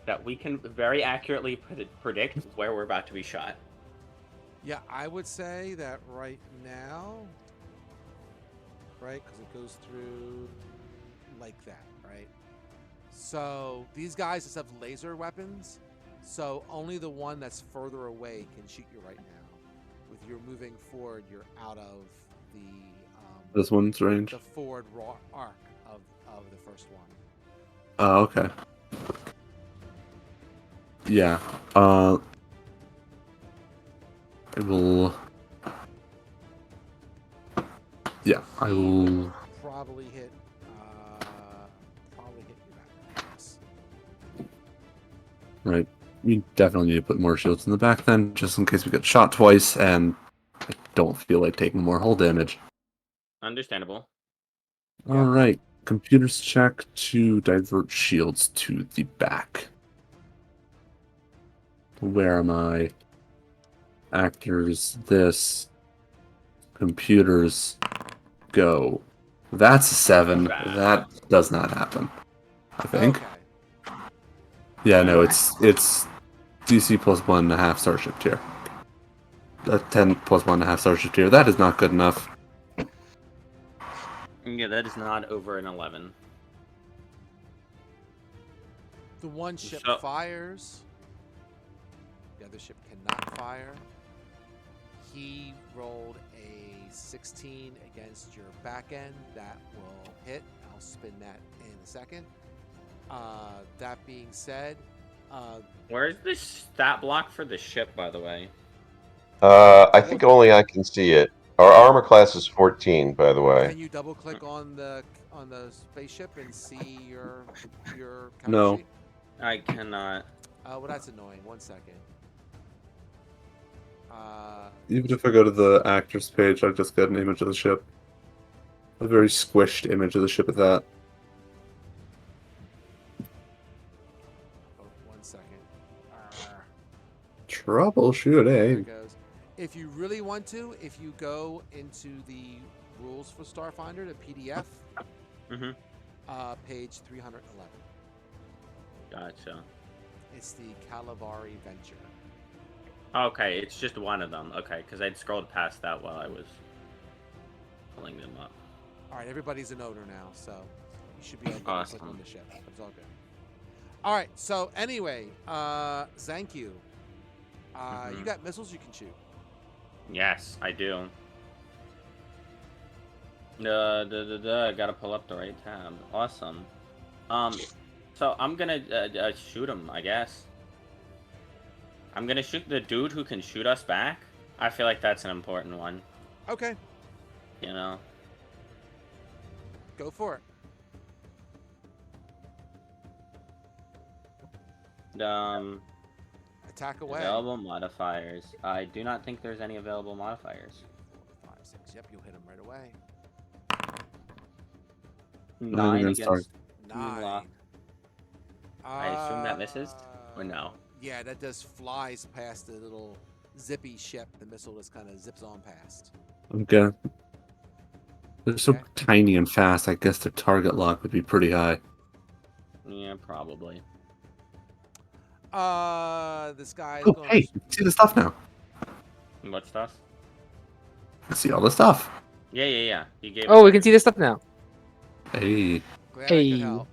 That we can very accurately predict where we're about to be shot. Yeah, I would say that right now, right? Because it goes through like that, right? So these guys just have laser weapons. So only the one that's further away can shoot you right now. With your moving forward, you're out of the This one's range? the forward arc of the first one. Oh, okay. Yeah. I will. Yeah, I will. Probably hit you back. Yes. Right. We definitely need to put more shields in the back then, just in case we get shot twice, and I don't feel like taking more hull damage. Understandable. All right. Computers check to divert shields to the back. Where am I? Actors, this. Computers, go. That's a 7. Wow. That does not happen, I think. Okay. Yeah, no, it's DC plus 1.5 starship tier. 10 plus 1.5 starship tier. That is not good enough. Yeah, that is not over an 11. The one ship So- fires. The other ship cannot fire. He rolled a 16 against your back end. That will hit. I'll spin that in a second. That being said, Where's the stat block for the ship, by the way? I think only I can see it. Our armor class is 14, by the way. can you double click on the spaceship and see your character No. sheet? I cannot. Well, that's annoying. 1 second. Even if I go to the actors page, I just get an image of the ship. A very squished image of the ship at that. Oh, 1 second. There Troubleshooting. it goes. If you really want to, if you go into the rules for Starfinder, the PDF, Mhm. Page 311. Gotcha. It's the Calavari Venture. Okay, it's just one of them. Okay, because I'd scrolled past that while I was pulling them up. All right, everybody's an owner now, so you should be able to click on Awesome. the ship. It's all good. All right, so anyway, thank you. You got missiles you can shoot. Yes, I do. I gotta pull up the right tab. Awesome. So I'm gonna shoot him, I guess. I'm gonna shoot the dude who can shoot us back. I feel like that's an important one. Okay, You know. go for it. Attack away. Available modifiers. I do not think there's any available modifiers. 4, 5, 6. Yep, you'll hit him right away. 9 against against 9. Lock. I assume that misses? Or no? Yeah, that just flies past the little zippy ship. The missile just kind of zips on past. Okay. They're so Okay. tiny and fast, I guess their target lock would be pretty high. Yeah, probably. This guy's Oh, going. hey, you can see the stuff now. What stuff? I see all the stuff. Yeah. You gave Oh, it we to can me. see this stuff now. Hey. Glad I could Hey. help.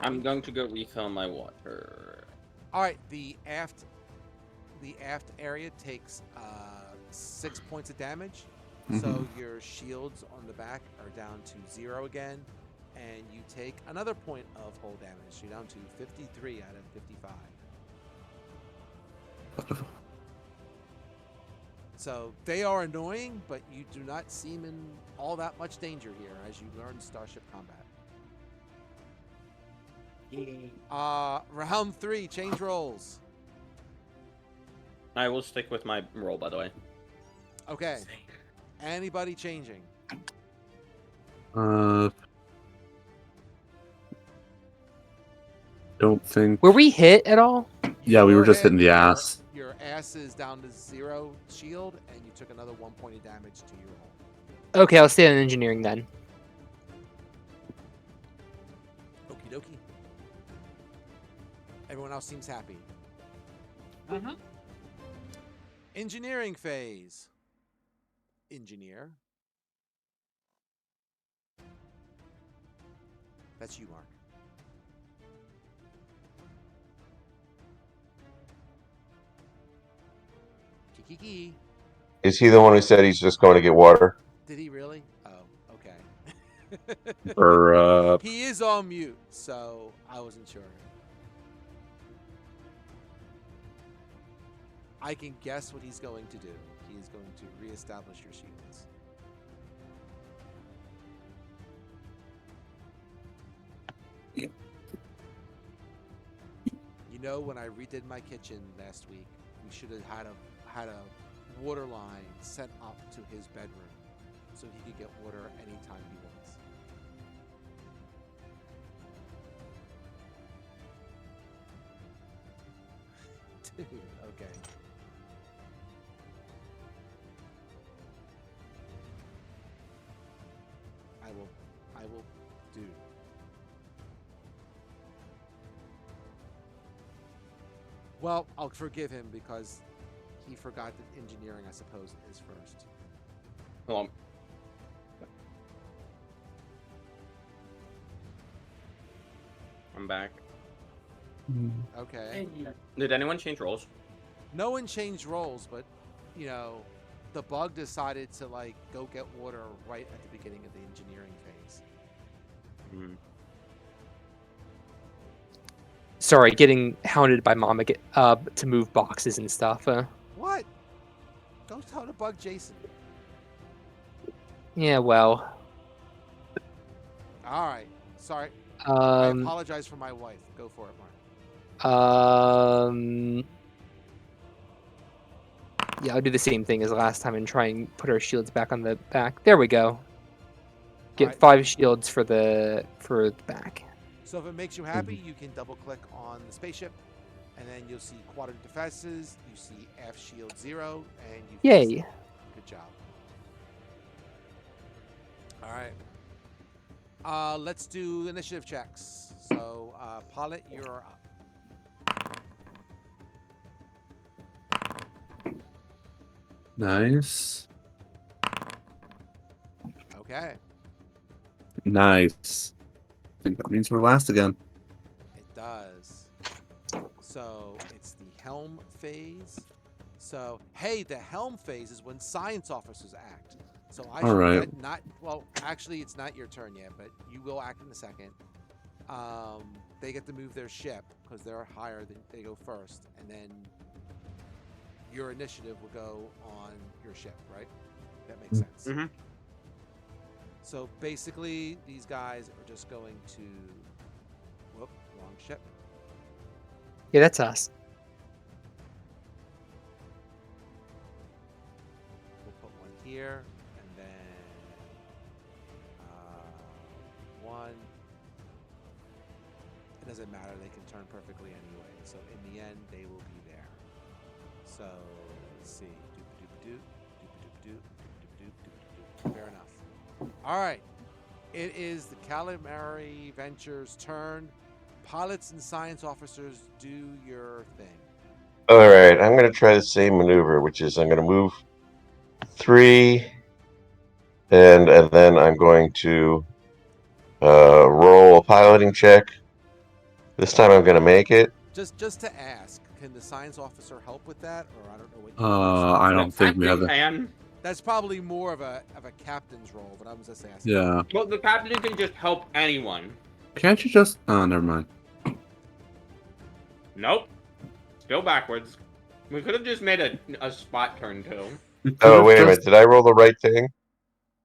I'm going to go refill my water. All right. The aft area takes 6 points of damage. So your shields on the back are down to 0 again, and you take another point of hull damage. You're down to 53 out of 55. Wonderful. So they are annoying, but you do not seem in all that much danger here as you learn Starship Combat. Round 3, change rolls. I will stick with my roll, by the way. Okay. Anybody changing? Don't think. Were we hit at all? Yeah, we were Your just head- hitting the your- ass. Your ass is down to 0 shield, and you took another 1 point of damage to your roll. Okay, I'll stay on engineering then. Okie dokie. Everyone else seems happy. Engineering phase. Engineer. That's you, Mark. Kiki. Is he the one who said he's just going to get water? Did he really? Oh, okay. Or He is on mute, so I wasn't sure. I can guess what he's going to do. He is going to reestablish your shields. You know, when I redid my kitchen last week, we should have had a water line sent up to his bedroom so he could get water anytime he wants. Dude, okay. I will do. Well, I'll forgive him because he forgot that engineering, I suppose, is first. I'm back. Okay. Did anyone change roles? No one changed roles, but you know, the bug decided to like go get water right at the beginning of the engineering phase. Hmm. Sorry, getting hounded by Mama to move boxes and stuff. What? Go tell the bug Jason. Yeah, well. All right. Sorry. I Um, apologize for my wife. Go for it, Mark. Yeah, I'll do the same thing as last time and try and put our shields back on the back. There we go. Get Alright. 5 shields for the back. So if it makes you happy, you can double click on the spaceship, and then you'll see quadrant defenses. You see F shield 0, and you. Yay! Good job. All right. Let's do initiative checks. So, Pilot, you're up. Nice. Okay. Nice. I think that means we're last again. It does. So it's the helm phase. So hey, the helm phase is when science officers act. So I All should right. get not well. Actually, it's not your turn yet, but you will act in a second. They get to move their ship because they're higher. They go first, and then your initiative will go on your ship. Right? That makes sense. Mm-hmm. So basically, these guys are just going to. Whoop, wrong ship. Yeah, that's us. We'll put one here, and then one. It doesn't matter; they can turn perfectly anyway. So in the end, they will be there. So let's see. Fair enough. All right. It is the Calamari Ventures' turn. Pilots and science officers, do your thing. All right, I'm going to try the same maneuver, which is I'm going to move 3, and then I'm going to roll a piloting check. This time I'm going to make it. Just to ask, can the science officer help with that, or I don't know what? I don't think we have the the. can. That's probably more of a captain's role, but I was just asking. Yeah. Well, the captain can just help anyone. Can't you just? Oh, never mind. Nope. Still backwards. We could have just made a spot turn too. Oh, wait a minute. Did I roll the right thing?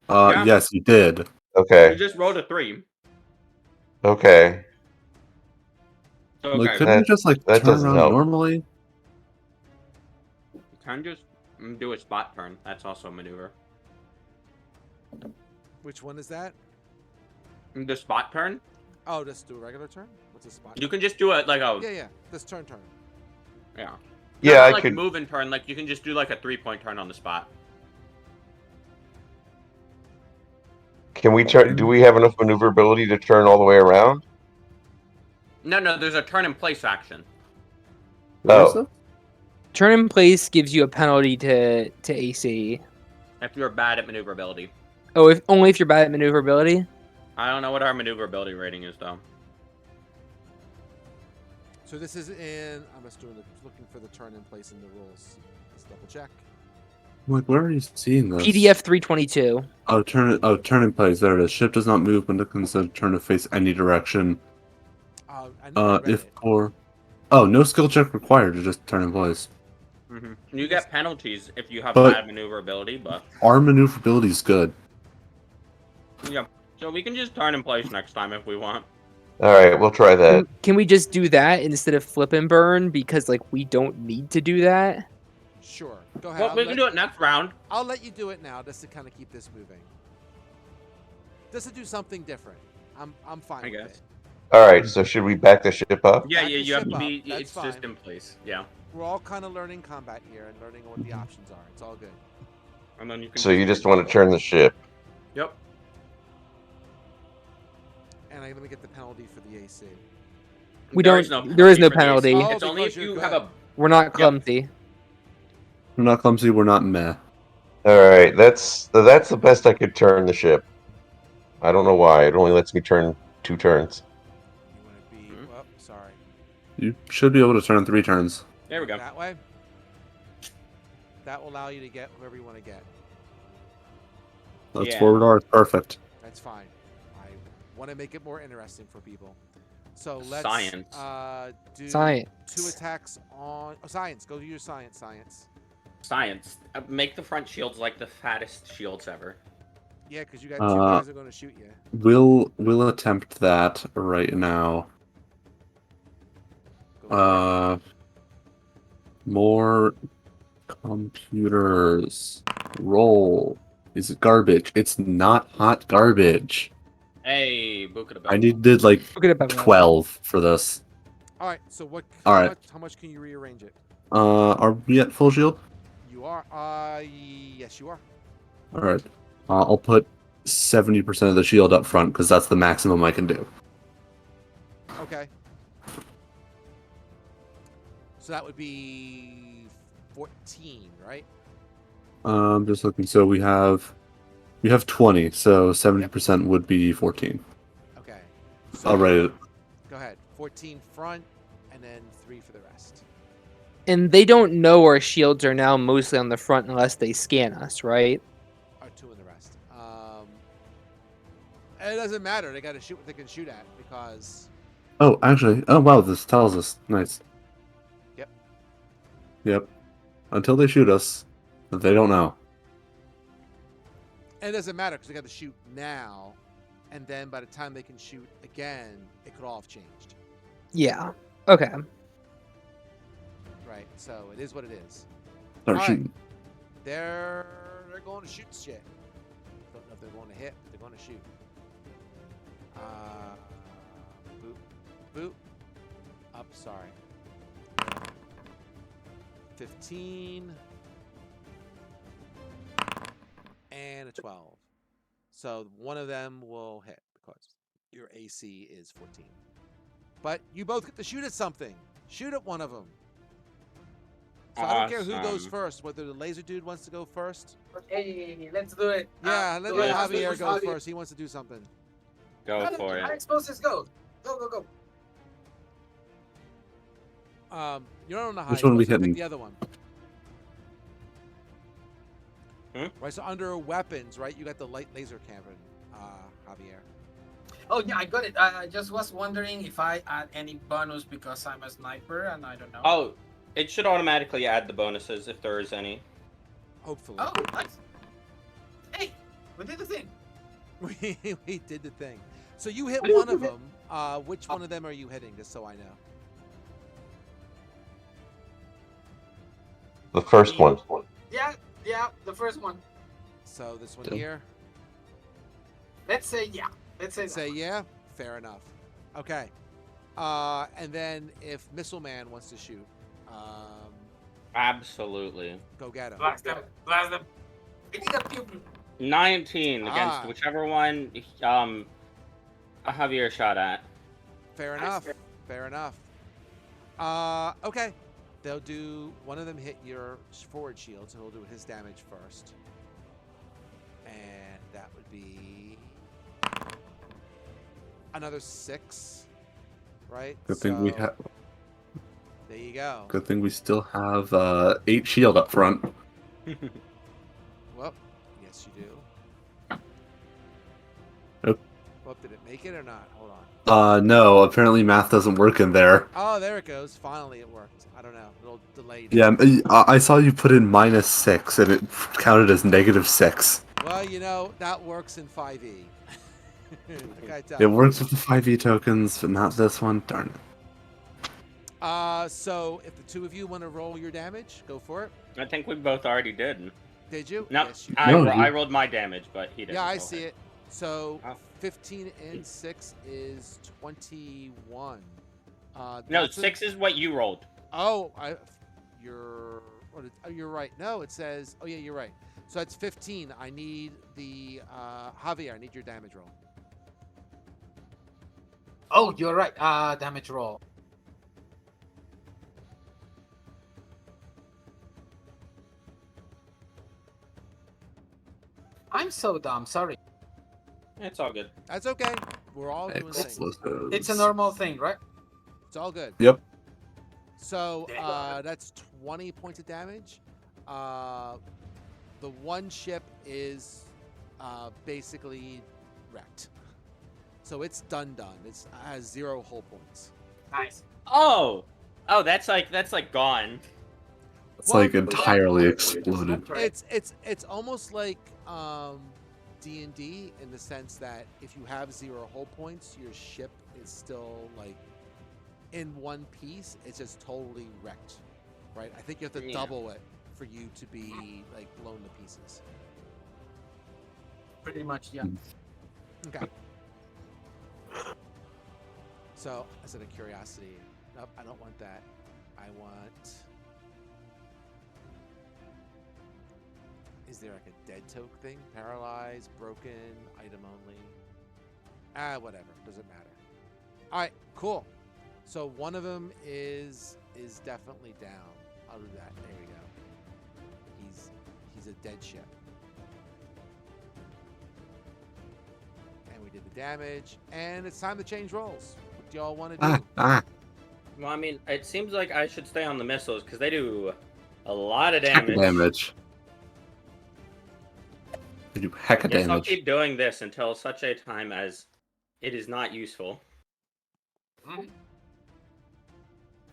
Yeah. Yes, you did. You Okay. just rolled a 3. Okay. So, Like, okay. couldn't you just like that turn doesn't around help. normally? You can just do a spot turn. That's also a maneuver. Which one is that? The spot turn? Oh, just do a regular turn. What's a spot? You can just do it like a Yeah. This turn. yeah. Yeah, Not I like could. move and turn. Like you can just do like a 3-point turn on the spot. Can we turn? Do we have enough maneuverability to turn all the way around? No, there's a turn in place action. What is Oh. it? Turn in place gives you a penalty to AC. If you're bad at maneuverability. Oh, if only if you're bad at maneuverability. I don't know what our maneuverability rating is though. So this is in. I'm just looking for the turn in place in the rules. Let's double check. Like, where are you seeing this? PDF 322. Oh, turn in place. There it is. Ship does not move when it considered turn to face any direction. I read If it. or no skill check required to just turn in place. Mm-hmm. You get penalties if you have But- bad maneuverability, but Our maneuverability is good. yeah. So we can just turn in place next time if we want. All right, we'll try that. Can we just do that instead of flip and burn? Because like we don't need to do that. Sure. Go ahead. Well, we can do it next round. I'll let you do it now, just to kind of keep this moving. Just to do something different. I'm fine I with guess. it. All right, so should we back the ship up? Yeah, Back the you have ship to be. up. That's It's just fine. in place. Yeah, We're all kind of learning combat here and learning what the options are. It's all good. and then you can. So you just want to turn the ship? Yep. And I'm gonna get the penalty for the AC. There is no penalty. Oh, It's only because if you're you have good. a. We're not clumsy. We're not clumsy. We're not meh. All right, that's the best I could turn the ship. I don't know why. It only lets me turn 2 turns. You want to be sorry. You should be able to turn 3 turns. There we go. That way. That will allow you to get whoever you want to get. That's Yeah. forward R. Perfect. That's fine. I want to make it more interesting for people. So let's Science. do Science. 2 attacks on science. Go do your science. Science. Make the front shields like the fattest shields ever. Yeah, because you got 2 guys who are going to shoot you. We'll attempt that right now. Go for it. More computers. Roll. Is it garbage? It's not hot garbage. Hey, book it I needed like Look at it, Beverly. 12 for this. All right. So what? All right. How much can you rearrange it? Are we at full shield? You are. Yes, you are. All right. I'll put 70% of the shield up front because that's the maximum I can do. Okay. So that would be 14, right? Just looking. So we have 20. So 70% would be 14. Okay. I'll write it. Go ahead. 14 front, and then 3 for the rest. And they don't know our shields are now mostly on the front unless they scan us, right? Or 2 in the rest. It doesn't matter. They got to shoot what they can shoot at because. Oh, actually. Oh, wow. This tells us. Nice. Yep. Yep. Until they shoot us, they don't know. And it doesn't matter because they got to shoot now, and then by the time they can shoot again, it could all have changed. Yeah. Okay. Right. So it is what it is. Start All right. shooting. They're going to shoot shit. Don't know if they're going to hit, but they're going to shoot. Boop, boop. Up, sorry. 15 and a 12. So one of them will hit because your AC is 14. But you both get to shoot at something. Shoot at one of them. So I don't care who goes Awesome. first, whether the laser dude wants to go first. Hey, let's do it. Yeah, let Javier go first. He wants to do something. Go for How it. explosives go? Go. You don't know how Which you one are we so pick hitting? the other one. Hmm? Right, so under weapons, right, you got the light laser cannon, Javier. Oh yeah, I got it. I just was wondering if I add any bonus because I'm a sniper and I don't know. Oh, it should automatically add the bonuses if there is any. Hopefully. Oh, nice. Hey, we did the thing. we did the thing. So you hit one of them. Which one of them are you hitting, just so I know? The first one. Yeah, the first one. So this one Yep. here. Let's say yeah. Let's say Say that. yeah. Fair enough. Okay. And then if Missile Man wants to shoot, Absolutely. go get him. Blast them. I need a pew pew. 19 against Ah. whichever one Javier shot at. Fair enough. Fair enough. Okay. They'll do one of them hit your forward shield, so he'll do his damage first. And that would be another 6. Right? Good thing we So, have. There you go. Good thing we still have 8 shield up front. Well, yes you do. Nope. Well, did it make it or not? Hold on. No. Apparently math doesn't work in there. Oh, there it goes. Finally it worked. I don't know. A little delayed. Yeah, I saw you put in -6 and it counted as -6. Well, you know, that works in 5e. Like I tell It you. works with the 5e tokens, but not this one. Darn it. So if the two of you want to roll your damage, go for it. I think we both already did. Did you? No, Yes, you I, did. No, ro- you- I rolled my damage, but he didn't. Yeah, I Go see ahead. it. So Oh. 15 and 6 is 21. No, That's a- 6 is what you rolled. Oh, you're right. No, it says. Oh yeah, you're right. So that's 15. I need the Javier. I need your damage roll. Oh, you're right. Damage roll. I'm so dumb. Sorry. It's all good. That's okay. We're all doing things. Explosives. It's a normal thing, right? It's all good. Yep. So that's 20 points of damage. The one ship is basically wrecked. So it's done. It has 0 hull points. Nice. Oh, that's like gone. It's Well, like entirely exploded. It's almost like D&D in the sense that if you have 0 hull points, your ship is still like in one piece. It's just totally wrecked, right? I think you have to Yeah. double it for you to be like blown to pieces. Pretty much, yeah. Okay. So, as out of curiosity, nope, I don't want that. I want. Is there like a dead toke thing? Paralyzed, broken, item only. Whatever. Doesn't matter. All right, cool. So one of them is definitely down. I'll do that. There we go. He's a dead ship. And we did the damage, and it's time to change roles. What do y'all want to do? Well, I mean, it seems like I should stay on the missiles because they do a lot of Heck damage. of damage. They do heck of Yes, I'll damage. keep doing this until such a time as it is not useful.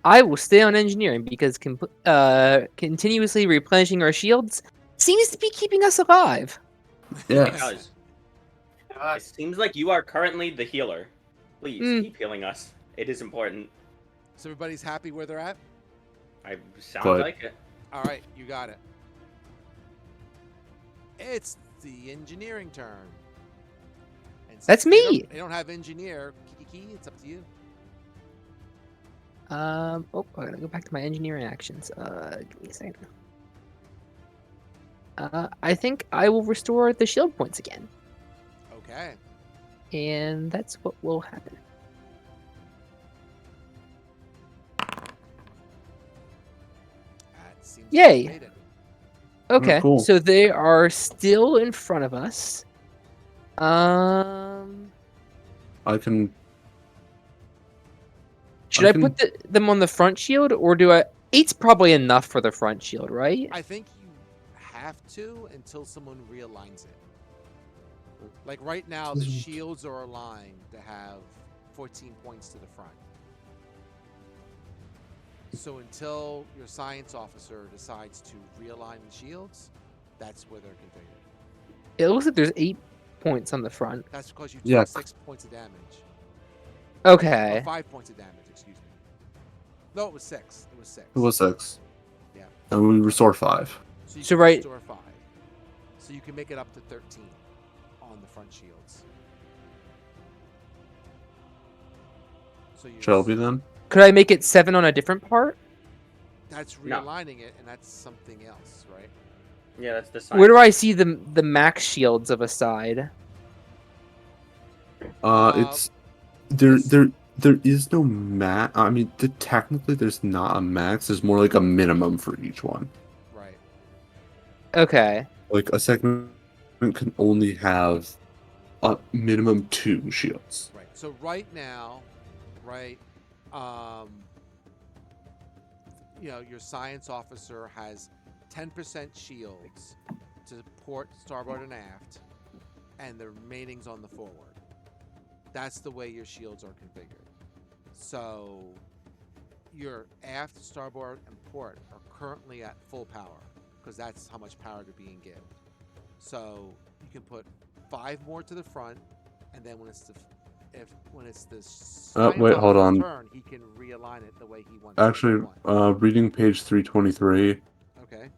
I will stay on engineering because continuously replenishing our shields seems to be keeping us alive. Yes. It does. It seems like you are currently the healer. Please keep healing us. It is important. So everybody's happy where they're at? Sounds Good. like it. All right, you got it. It's the engineering turn. And That's since me. They don't have engineer. Kiki, it's up to you. I gotta go back to my engineering actions. Give me a second. I think I will restore the shield points again, Okay. and that's what will happen. That seems Yay. completed. Okay, cool. so they are still in front of us. Um, I can. should I I can- put them on the front shield, or do I? 8's probably enough for the front shield, right? I think you have to until someone realigns it. Like right now, the shields are aligned to have 14 points to the front. So until your science officer decides to realign the shields, that's where they're configured. It looks like there's 8 points on the front. That's because you took Yeah. 6 points of damage. Okay. Or 5 points of damage, excuse me. No, it was 6. It was 6. It was 6. Yeah. And we restore 5. So you So can right- restore 5. So you can make it up to 13 on the front shields. So you Shelby then? Could I make it 7 on a different part? That's No. realigning it, and that's something else, right? Yeah, that's the sign. Where do I see the max shields of a side? It's there is no max. I mean, technically, there's not a max. There's more like a minimum for each one. Right. Okay. Like a segment can only have a minimum 2 shields. Right. So right now, right, your science officer has 10% shields to port starboard and aft, and the remaining's on the forward. That's the way your shields are configured. So your aft, starboard, and port are currently at full power because that's how much power they're being given. So you can put 5 more to the front, and then when it's the science wait, hold officer's on. turn, he can realign it the way he wants. it to Actually, realign. reading page 323, Okay.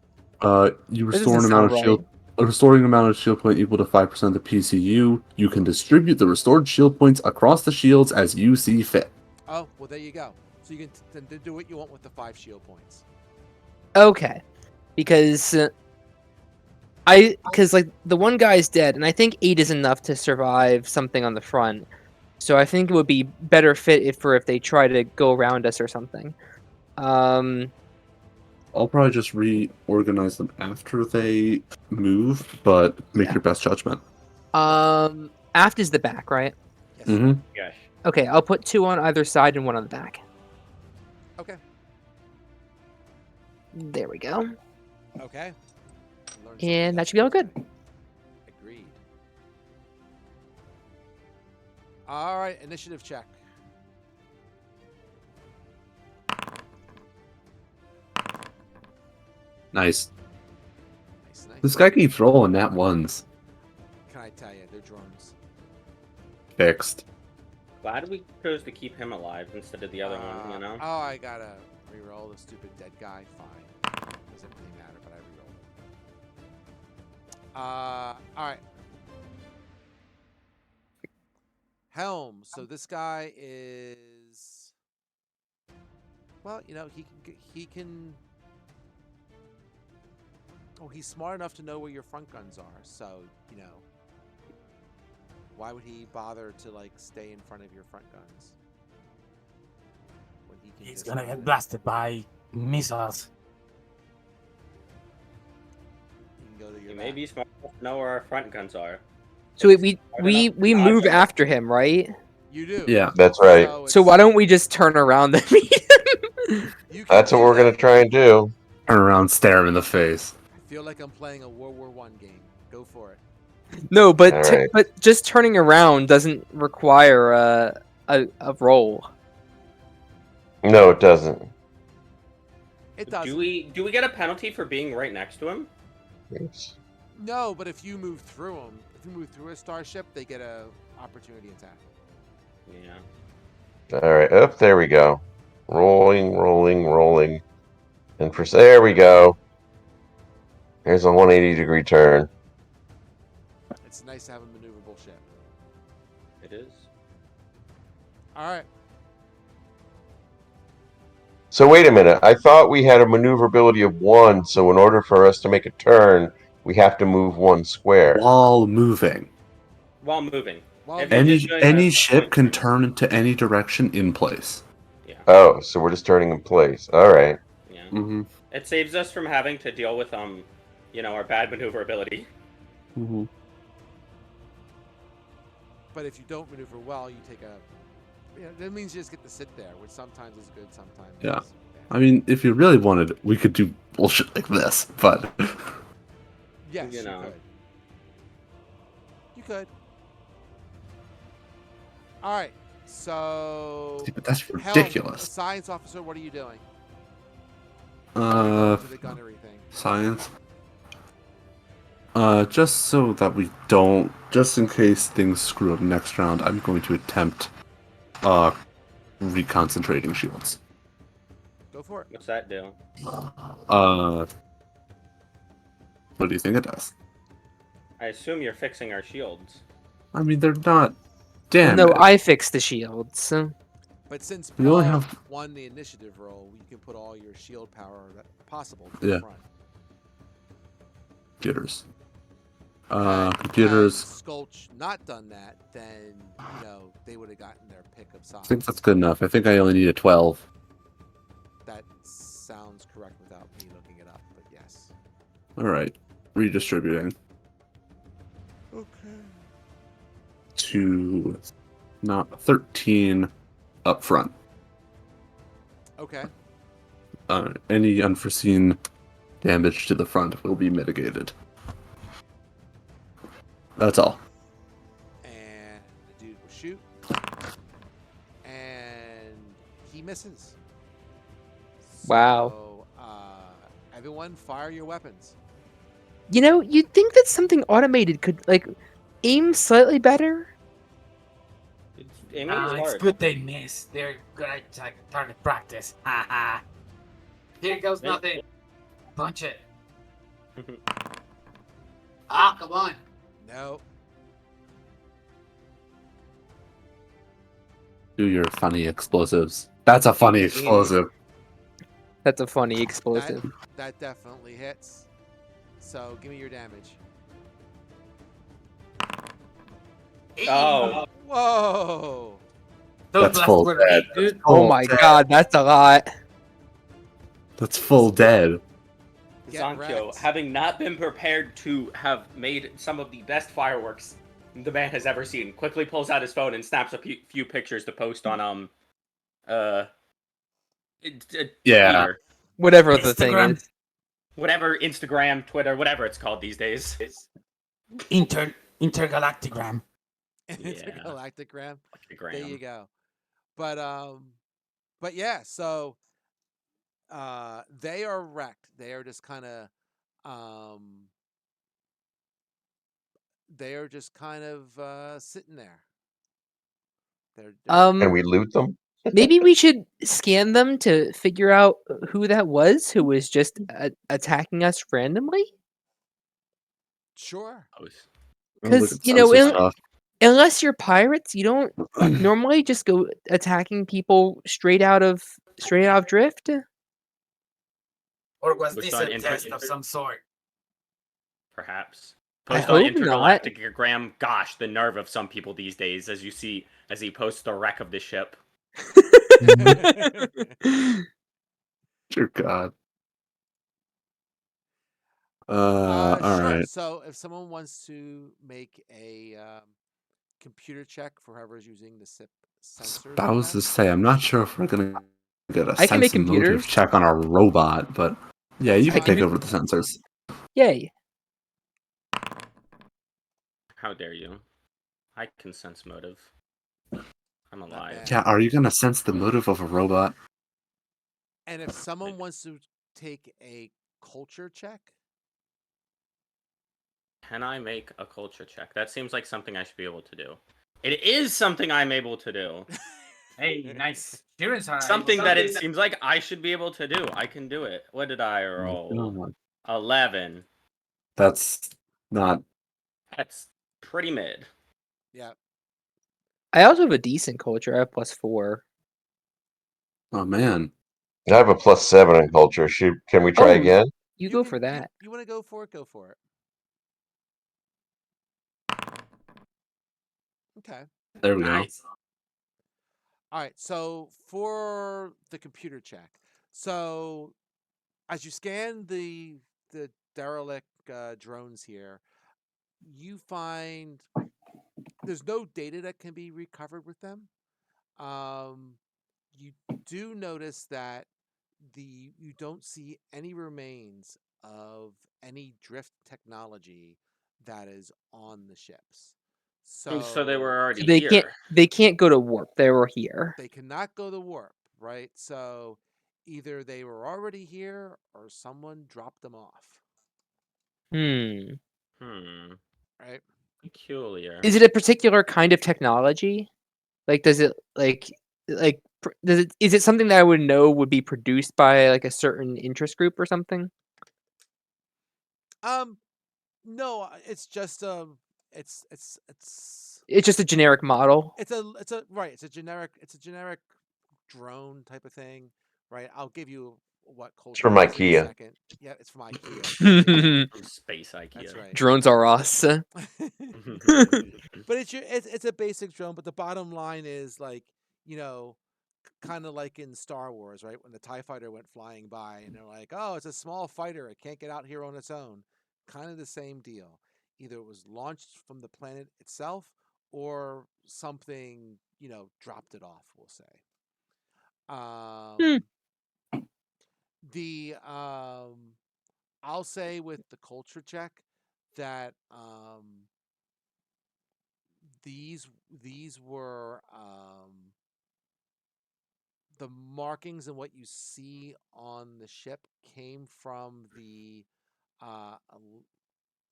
you That restore an doesn't amount of sound shield. A restoring amount of shield point equal to 5% of the PCU. You can distribute the restored shield points across the shields as you see fit. Oh, well, there you go. So you can then do what you want with the 5 shield points. Okay. Because like the one guy's dead, and I think 8 is enough to survive something on the front. So I think it would be better fit if they try to go around us or something. I'll probably just reorganize them after they move, but make Yeah. your best judgment. Aft is the back, right? Yes. Mm-hmm. Gosh. Okay, I'll put 2 on either side and 1 on the back. Okay. There we go. Okay. Learn something And that else should be all today. good. Agreed. All right, initiative check. Nice. Nice, nice. This guy keeps rolling nat ones. Can I tell you, they're drones. Fixed. Glad we chose to keep him alive instead of the other one, you know? Oh, I gotta re-roll the stupid dead guy. Fine. Doesn't really matter, but I re-rolled. All right. Helm. So this guy is. Well, you know, he can. Oh, he's smart enough to know where your front guns are. So, you know, why would he bother to like stay in front of your front guns when he can? He's just gonna move get it? blasted by missiles. He can go to your He back. may be smart enough to know where our front guns are. So He's we smart we enough we to move dodge after him, right? You do. Yeah. That's right. So why don't we just turn around and meet him? You can That's what do we're gonna that. try and do. Turn around, stare him in the face. I feel like I'm playing a World War One game. Go for it. No, but All right. but just turning around doesn't require a roll. No, it doesn't. It does. Do we get a penalty for being right next to him? Yes. No, but if you move through them, if you move through a starship, they get a opportunity attack. Yeah. All right. Up there we go. Rolling, rolling, rolling, and there we go. Here's a 180-degree turn. It's nice to have a maneuverable ship. It is. All right. So wait a minute. I thought we had a maneuverability of 1. So in order for us to make a turn, we have to move 1 square. While moving. While moving. While If you're Any just doing any a ship point can turn. turn into any direction in place. Yeah. Oh, so we're just turning in place. All right. Yeah. Mm-hmm. It saves us from having to deal with our bad maneuverability. Mm-hmm. But if you don't maneuver well, you take a. You know, that means you just get to sit there, which sometimes is good, sometimes Yeah. is bad. I mean, if you really wanted, we could do bullshit like this, but Yes, you you know. could. You could. All right. So. but that's Helm, ridiculous. science officer, what are you doing? Uh, To the gunnery thing. science. Just so that we don't, just in case things screw up next round, I'm going to attempt, reconcentrating shields. Go for it. What's that do? What do you think it does? I assume you're fixing our shields. I mean, they're not Well, damaged. no, I fixed the shields. But since We only Paul have- won the initiative roll, you can put all your shield power possible to Yeah. the front. Computers. Had Computers. Skulch not done that, then you know they would have gotten their pick of size. I think that's good enough. I think I only need a 12. That sounds correct without me looking it up, but yes. Alright. Redistributing Okay. to not 13 up front. Okay. Any unforeseen damage to the front will be mitigated. That's all. And the dude will shoot. And he misses. Wow. So, everyone fire your weapons. You know, you'd think that something automated could like aim slightly better. Aiming is It's hard. good they miss. They're gonna target practice. Haha. Here goes They- nothing. Punch it. Ah, come on. No. Do your funny explosives. That's a funny explosive. That's a funny explosive. That definitely hits. So give me your damage. Oh, Whoa. Those That's blasts full were dead. made, dude. Oh my god, that's a lot. That's full dead. Get Zonkyo, wrecked. having not been prepared to have made some of the best fireworks the man has ever seen, quickly pulls out his phone and snaps a few pictures to post on Yeah. Twitter, Whatever the thing Instagram. is. whatever, Instagram, Twitter, whatever it's called these days. Intergalactigram. Intergalactic Ram. Like a There you gram. go. But yeah, so they are wrecked. They are just kind of um they are just kind of sitting there. They're Can Um, we loot them? maybe we should scan them to figure out who that was who was just attacking us randomly. sure. I'll look Because at sensor stuff. unless you're pirates, you don't normally just go attacking people straight out of drift. Or was Pushed this on a test of some sort? Perhaps. I Post on hope not. Intergalactic-gram. Gosh, the nerve of some people these days, as you see, as he posts the wreck of the ship. Dear God. All Sure. right. So if someone wants to make a computer check for whoever's using the SIP sensors I on was to them, say, I'm not sure if we're gonna get a I can make sense and motive computers. check on our robot, but yeah, That's you can fine. take over the sensors. Yay! How dare you? I can sense motive. I'm not alive. bad. Yeah, are you gonna sense the motive of a robot? And if someone wants to take a culture check, Can I make a culture check? That seems like something I should be able to do. It is something I'm able to do. Hey, nice. Students are Something that it seems like I should be able to do. I can do it. What did I Oh my roll? God. 11. That's not. That's pretty mid. yeah. I also have a decent culture. I have +4. Oh man. I have a +7 in culture. Can we try Oh, again? you go can- for that. You want to go for it? Go for it. Okay. There we go. nice. All right. So for the computer check, so as you scan the derelict drones here, you find there's no data that can be recovered with them. Um, you do notice that you don't see any remains of any drift technology that is on the ships. So they were So already So they can't go to warp. They were here. they cannot go to warp, right? So either they were already here or someone dropped them off, Hmm. right? Peculiar. Is it a particular kind of technology? Like, does it does it is it something that I would know would be produced by like a certain interest group or something? Um, no, it's just it's It's just a generic model. it's a right. It's a generic drone type of thing, right? I'll give you what It's culture from it is in a IKEA. second. Yeah, it's from IKEA. From Space IKEA. That's right. Drones are us. But it's a basic drone. But the bottom line is like you know, kind of like in Star Wars, right? When the Tie Fighter went flying by, and they're like, "Oh, it's a small fighter. It can't get out here on its own." Kind of the same deal. Either it was launched from the planet itself, or something dropped it off. We'll say. Hmm. Um, the I'll say with the culture check that these were the markings and what you see on the ship came from the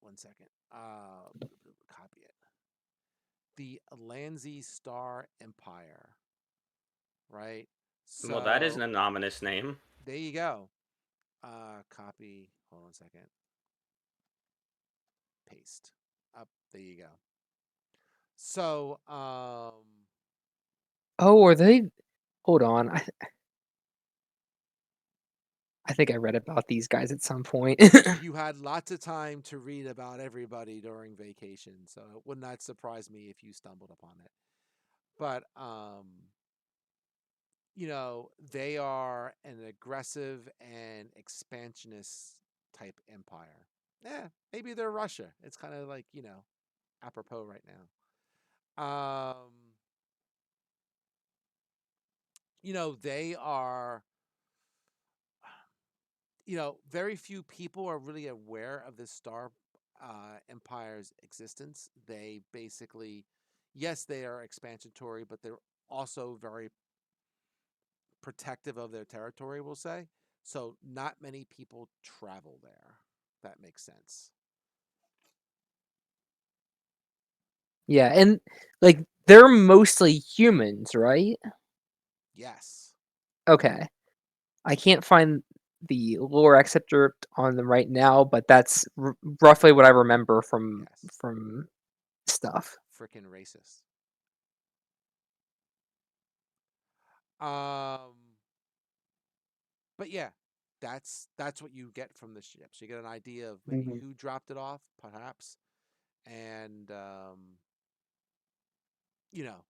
one second copy it, the Alanzi Star Empire, right? Well, that is So an ominous name. there you go. Copy, hold on a second, paste up, there you go. So Oh, are they? Hold on. I think I read about these guys at some point. you had lots of time to read about everybody during vacation, so it would not surprise me if you stumbled upon it. But they are an aggressive and expansionist type empire. Yeah, maybe they're Russia. It's kind of like, apropos right now. They are very few people are really aware of this star empire's existence. They basically, yes, they are expansionary, but they're also very protective of their territory, we'll say. So not many people travel there. That makes sense. Yeah, and like they're mostly humans, right? Yes. Okay. I can't find the lore excerpt on them right now, but that's roughly what I remember Yes. from stuff. Freaking racist. Um, but yeah, that's what you get from the ship. So you get an idea of maybe Mhm. who dropped it off, perhaps, and you know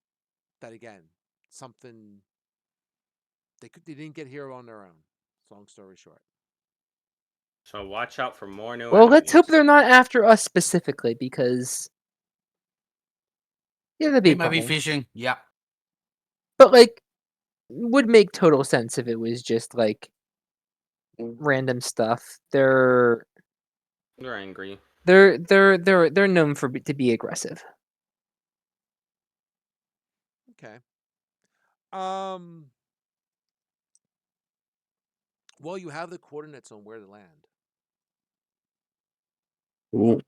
that again, something they didn't get here on their own. Long story short. So watch out for more new Well, let's hope enemies. they're not after us specifically because yeah, that'd be They a might be problem. fishing. Yeah. But like, would make total sense if it was just like random stuff. They're angry. They're known to be aggressive. Okay. Um. Well, you have the coordinates on where to land. Cool.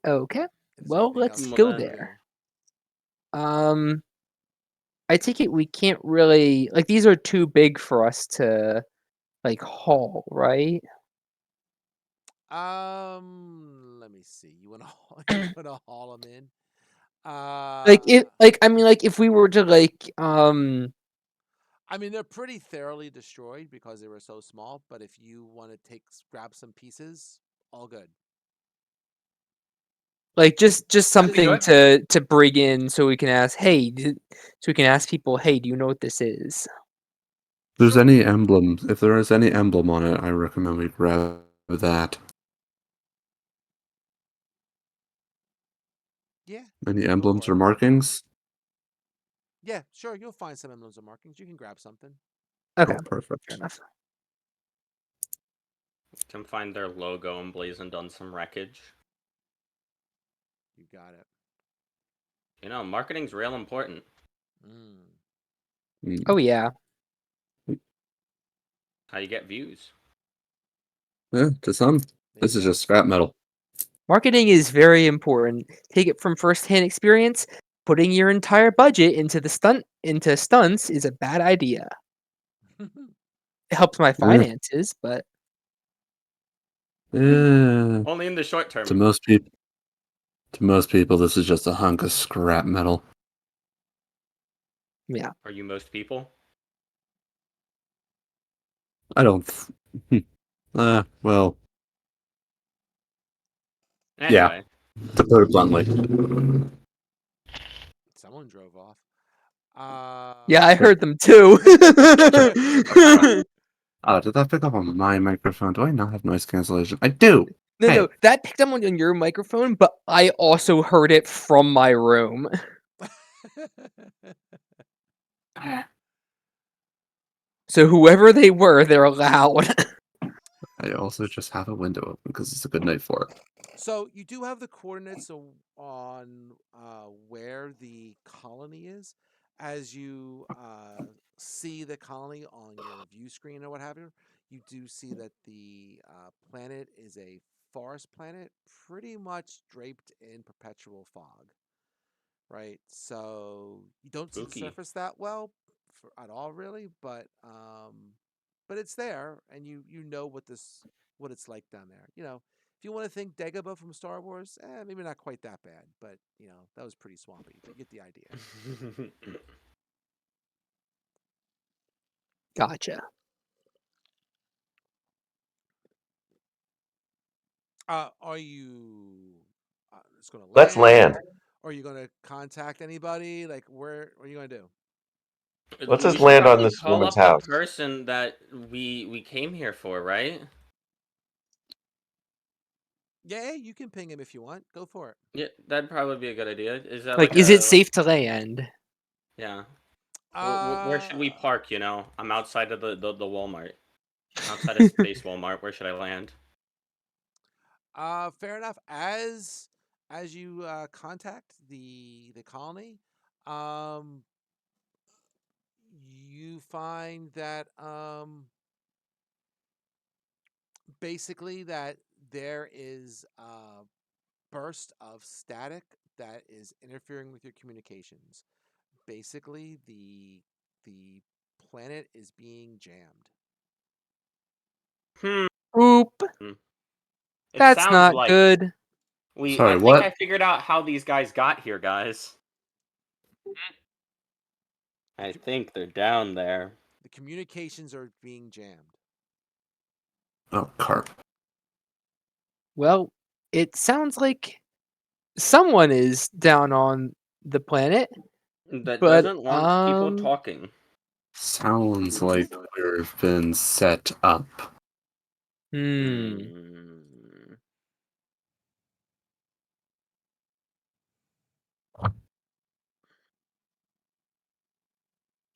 Okay. If there's Well, anything else let's you Well go want to then, there. do. I take it we can't really like these are too big for us to like haul, right? Let me see. You want to you want to haul them in? Like if like I mean like if we were to like I mean, they're pretty thoroughly destroyed because they were so small. But if you want to grab some pieces, all good. like just That'd be something good. to bring in so we can ask, so we can ask people, hey, do you know what this is? If there's Sure. any emblems, if there is any emblem on it, I recommend we grab that. Yeah. Any Go emblems for or it. markings? Yeah, sure. You'll find some emblems or markings. You can grab something. Okay, Oh, fair perfect. enough. can find their logo emblazoned on some wreckage. You got it. Marketing's real important. Mm. Oh Mm. yeah. How you get views. Yeah, to some, There this you is go. just scrap metal. Marketing is very important. Take it from first-hand experience. Putting your entire budget into stunts is a bad idea. It helps my Yeah. finances, but Yeah. Only in the short To term. most people, this is just a hunk of scrap metal. yeah. Are you most people? I don't. Well, yeah. Anyway, To put it bluntly. Someone drove off. Yeah, I heard them too. Did that pick up on my microphone? Do I not have noise cancellation? I do. No, Hey, no, that picked up on your microphone, but I also heard it from my room. So whoever they were, they're loud. I also just have a window open because it's a good night for it. So you do have the coordinates on where the colony is, as you see the colony on your view screen or what have you. You do see that the planet is a forest planet, pretty much draped in perpetual fog. Right, so you don't see the spooky. surface that well at all, really, but it's there, and you know what it's like down there. If you want to think Dagobah from Star Wars, maybe not quite that bad, but that was pretty swampy. But you get the idea. Gotcha. Are you just going to Let's land? land. Or are you going to contact anybody? Like, what are you going to do? Let's We just should land on probably this call woman's up the house. person that we came here for, right? Yeah, you can ping him if you want. Go for it. Yeah, that'd probably be a good idea. Is that Like, like is it a safe to land? yeah? Where should we Uh, park? I'm outside of the Walmart. Outside of Space Walmart, where should I land? Fair enough. As you contact the colony, um, you find that basically that there is a burst of static that is interfering with your communications. Basically, the planet is being jammed. Hmm. Oop. It That's sounds not like good. Sorry, I think what? I figured out how these guys got here, guys. I think they're down there. The communications are being jammed. Oh, carp. Well, it sounds like someone is down on the planet, That but doesn't want people talking. Sounds like we've been set up. hmm. Hmm.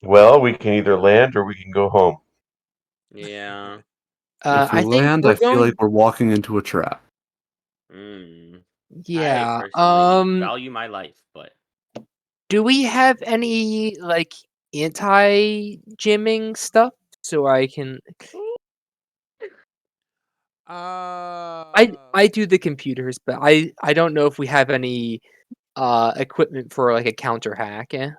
Well, we can either land or we can go home. Yeah. If we I think land, we're I feel going. like we're walking into a trap. Hmm. I Yeah. personally value my life, but Do we have any like anti-jamming stuff so I can? I do the computers, but I don't know if we have any equipment for like a counter hack. Eh?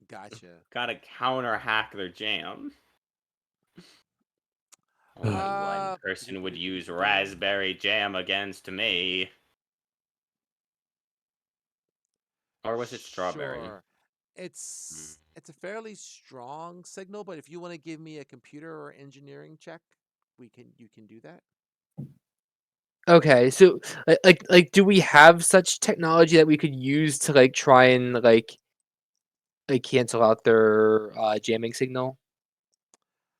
Gotcha. gotta counter hack their jam. Only one person would use raspberry jam against me. Or was it strawberry? Sure. It's a fairly strong signal, but if you want to give me a computer or engineering check, you can do that. Okay, so do we have such technology that we could use to like try and like cancel out their jamming signal,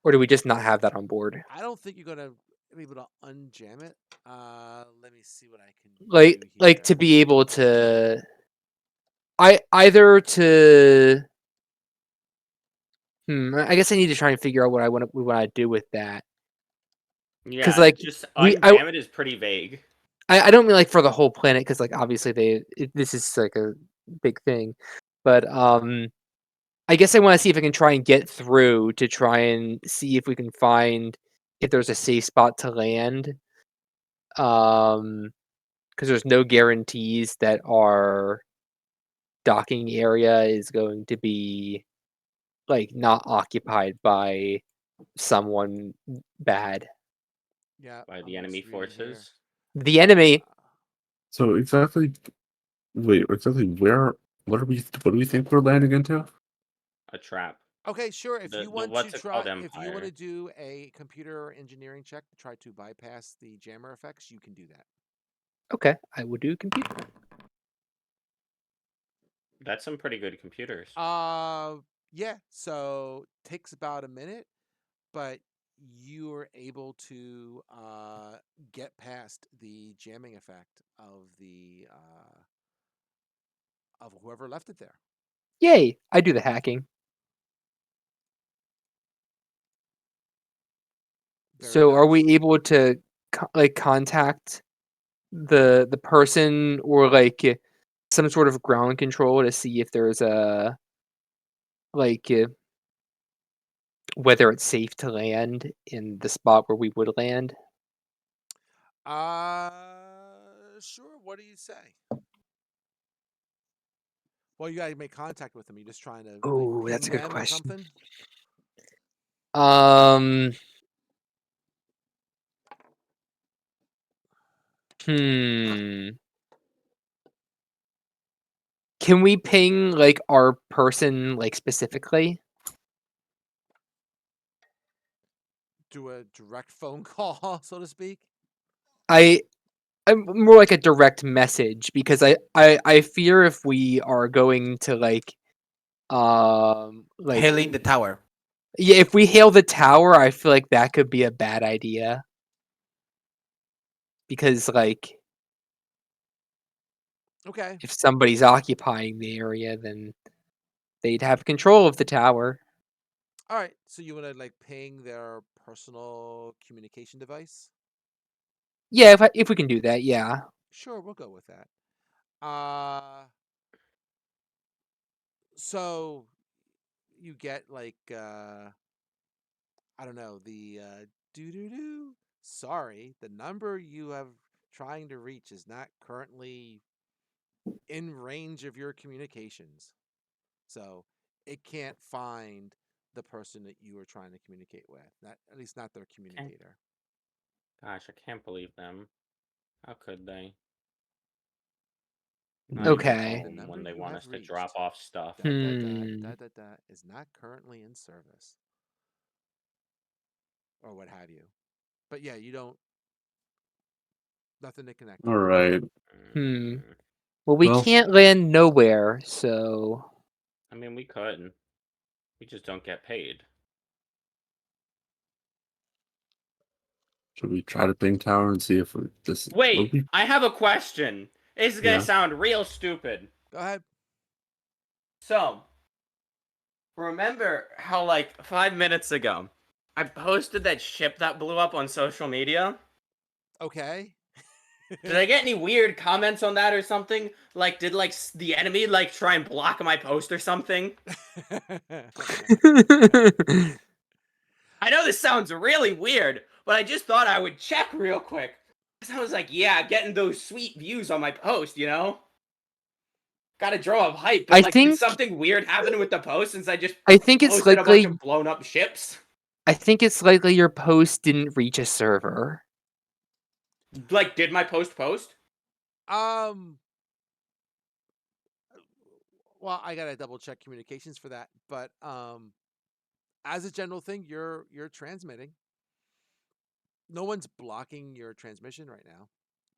or do we just not have that on board? I don't think you're gonna be able to unjam it. Let me see what I can do Like here. to be able to either to I guess I need to try and figure out what we want to do with that. Because Yeah, like just we unjam it is pretty vague. I don't mean like for the whole planet because like obviously this is like a big thing, but I guess I want to see if I can try and get through to try and see if we can find if there's a safe spot to land. Because there's no guarantees that our docking area is going to be like not occupied by someone bad. Yeah, By I'm the enemy just reading here. forces. The enemy. So exactly, wait, exactly where? What do we think we're landing into? A trap. Okay, sure. If you The want to what's it called if you want to empire? do a computer or engineering check to try to bypass the jammer effects, you can do that. Okay, I will do computer. That's some pretty good computers. Yeah. So takes about a minute, but you are able to get past the jamming effect of whoever left it there. Yay! I do the hacking. Very So, are nice. we able to like contact the person or like some sort of ground control to see if there's a like whether it's safe to land in the spot where we would land? Uh, sure. What do you say? Well, you gotta make contact with them. You just trying to like Oh, that's ping a good them or question. something. Um. Hmm. Can we ping like our person like specifically? Do a direct phone call, so to speak. I'm more like a direct message because I fear if we are going to like Hailing the tower. yeah, if we hail the tower, I feel like that could be a bad idea because like Okay. if somebody's occupying the area, then they'd have control of the tower. All right, so you want to like ping their personal communication device? Yeah, if we can do that, yeah. Sure, we'll go with that. Uh, so you get like I don't know, the doo doo doo. Sorry, the number you have trying to reach is not currently in range of your communications. So it can't find the person that you are trying to communicate with. Not at least not their Okay. communicator. Gosh, I can't believe them. How could they? Mm. Not even Okay. The home number when they you want have us to drop reached off stuff. Hmm. is not currently in service or what have you. But yeah, you don't nothing to connect All with. right. Hmm. Mm, Well, we Well, can't land nowhere, so I mean, we could. We just don't get paid. should we try to ping tower and see if this? Will Wait, we? I have a question. This is gonna Yeah. sound real stupid. Go ahead. So, remember how like 5 minutes ago, I posted that ship that blew up on social media? Okay. Did I get any weird comments on that or something? Like, did like the enemy like try and block my post or something? I know this sounds really weird, but I just thought I would check real quick. Cause I was like, yeah, getting those sweet views on my post, you know? Gotta draw up hype, but I like, did think something weird happen with the post since I just I think it's posted a bunch likely of blown up ships? I think it's likely your post didn't reach a server. Like, did my post? um well, I got to double check communications for that, but as a general thing, you're transmitting. No one's blocking your transmission right now.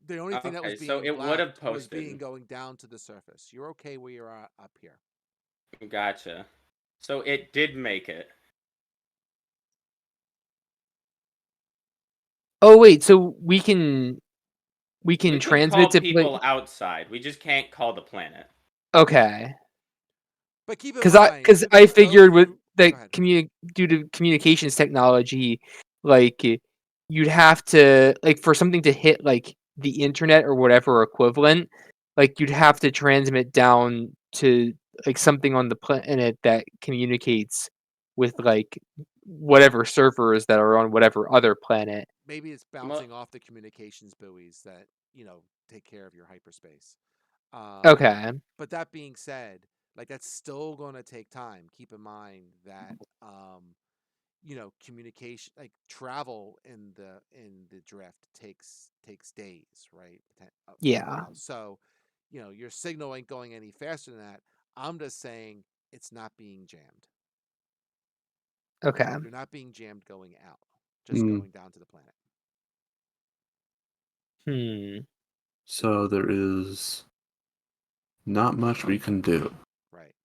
The only thing that was Okay, so being it would have blocked was being posted. going down to the surface. You're okay where you're at up here. Gotcha. So it did make it. Oh wait, so we We can could transmit call to play. people outside. We just can't call the planet. Okay, But keep in because I mind, because you I can go figured with through. that Go ahead. due to communications technology, like you'd have to like for something to hit like the internet or whatever equivalent, like you'd have to transmit down to like something on the planet that communicates with like whatever servers that are on whatever other planet. Maybe it's Mo- bouncing off the communications buoys that take care of your hyperspace. Okay. But that being said, like that's still going to take time. Keep in mind that communication, like travel in the drift takes days, right? Yeah. So your signal ain't going any faster than that. I'm just saying it's not being jammed. Okay. You're not being jammed going out, just Mm. going down to the planet. Hmm. So there is not much we can do. Right.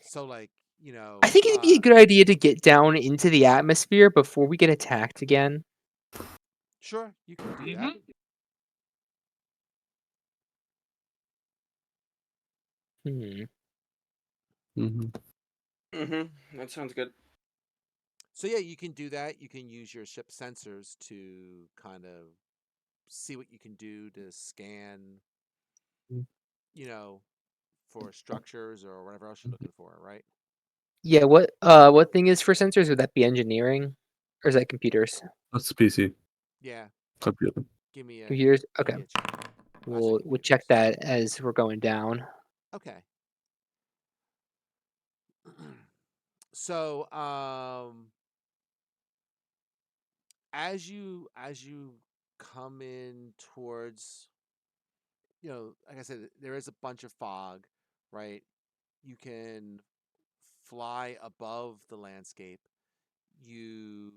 So like, I think it'd be a good idea to get down into the atmosphere before we get attacked again. sure, you can do that. Mhm. Hmm. Hmm. That sounds good. So yeah, you can do that. You can use your ship sensors to kind of see what you can do to scan, you know, for structures or whatever else you're looking for, right? Yeah, what thing is for sensors? Would that be engineering? Or is that computers? That's the PC. Yeah. Computer. Give me a Computers? give Okay. me a check. I'll check We'll check computers. that as we're going down. Okay. So, as you come in towards, like I said, there is a bunch of fog, right? You can fly above the landscape. You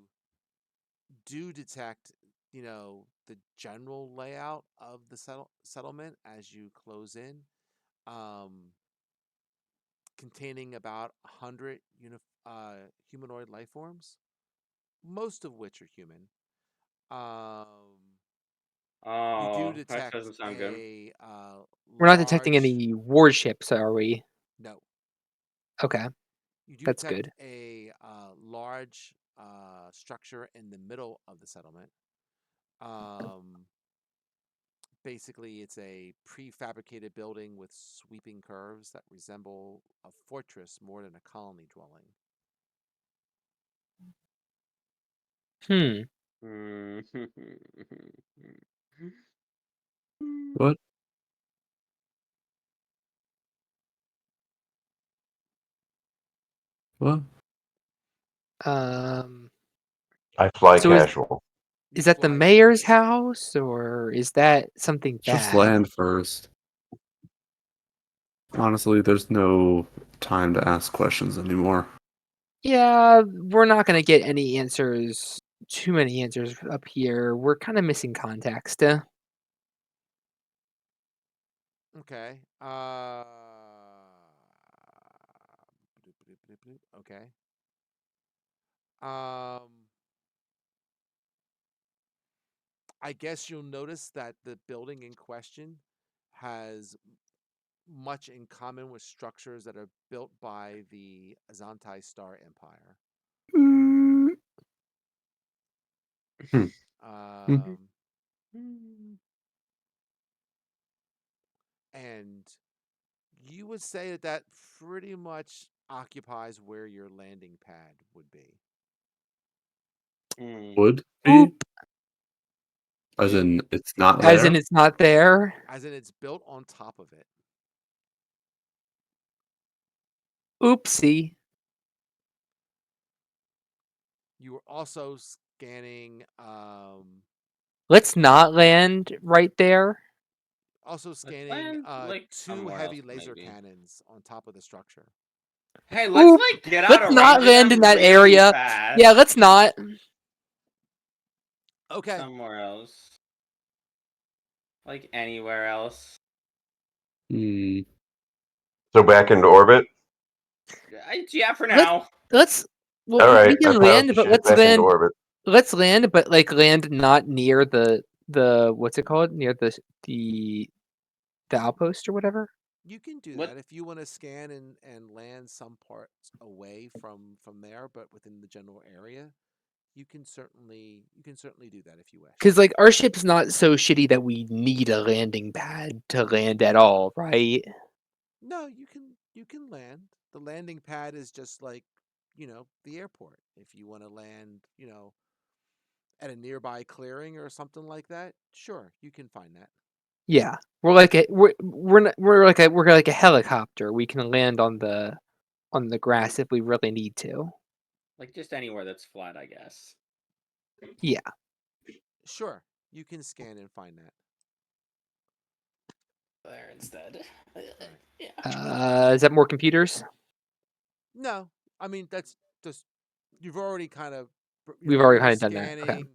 do detect, the general layout of the settlement as you close in, um, containing about 100 humanoid life forms, most of which are human. You do Oh, that detect doesn't sound good. a We're not detecting large any warships, are we? no. Okay. You do That's detect good. a large structure in the middle of the settlement. Um, Basically, it's a prefabricated building with sweeping curves that resemble a fortress more than a colony dwelling. Hmm. What? What? Um. I fly So casual. is You that the fly mayor's house or is that something Just bad? land first. Honestly, there's no time to ask questions anymore. Yeah, we're not gonna get any answers. Too many answers up here. We're kind of missing context. Okay. Okay. I guess you'll notice that the building in question has much in common with structures that are built by the Azantai Star Empire. Mm, Hmm. Um, and you would say that that pretty much occupies where your landing pad would be. Would be, Oop. as in it's not As in there. it's not there. As in, it's built on top of it. Oopsie. You were also scanning, Let's not land right there. Land like two somewhere else, heavy laser maybe. cannons on top of the structure. Hey, let's Oop. like get out Let's of not range of land in them that really area. fast. Yeah, let's not. Okay. Somewhere else. Like anywhere else. Hmm. So back into orbit. Yeah, for Let's now. let's well All we right, I can pilot land, the but ship back into orbit. let's land, but like land not near the what's it called? Near the the outpost or whatever. You can do What? that if you want to scan and land some parts away from there, but within the general area. You can certainly do that if you wish. Because like our ship's not so shitty that we need a landing pad to land at all, right? No, you can land. The landing pad is just like, the airport. If you want to land, at a nearby clearing or something like that, sure, you can find that. Yeah, we're like a helicopter. We can land on the grass if we really need to. Like just anywhere that's flat, I guess. Yeah. Sure, you can scan and find that. There instead. Yeah. Is that more computers? No, I mean that's just you've already kind of, We've already you're kind of done that. Okay. scanning,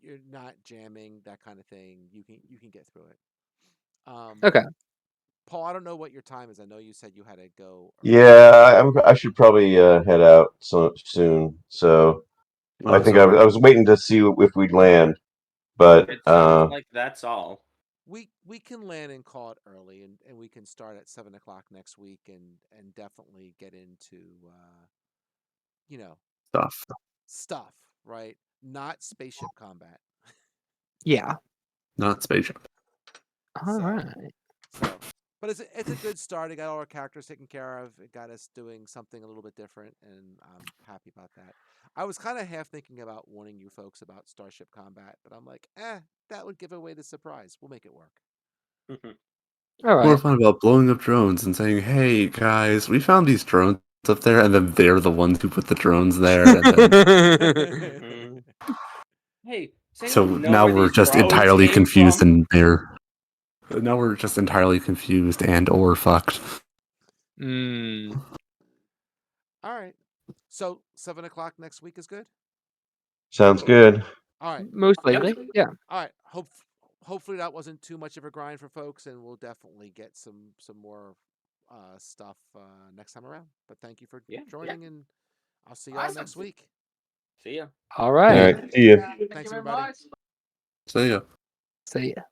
you're not jamming, that kind of thing. You can get through it. Okay. Paul, I don't know what your time is. I know you said you had to go early. Yeah, I should probably head out soon. So I think I was waiting to see if we'd land, but It sounds like that's all. We can land and call it early, and we can start at 7 o'clock next week, and definitely get into you know Stuff. stuff, right? Not spaceship combat. Yeah. Not spaceship. All So right. so, but it's a good start. It got all our characters taken care of. It got us doing something a little bit different, and I'm happy about that. I was kind of half thinking about warning you folks about Starship Combat, but I'm like, that would give away the surprise. We'll make it work. All More right. fun about blowing up drones and saying, "Hey guys, we found these drones up there," and then they're the ones who put the drones there, and then Mhm. Hey, does so anyone know now where we're these just drones entirely came confused from? and they're now we're just entirely confused and or fucked. Mm, All right. So 7 o'clock next week is good. sounds good. All right. most Yep. likely. Yeah. All right. Hopefully that wasn't too much of a grind for folks, and we'll definitely get some more stuff next time around. But thank you for Yeah. joining, and I'll see y'all Awesome. next week. See ya. All All right. right, see you. Thank Thanks, you very everybody. much. So yeah. See ya.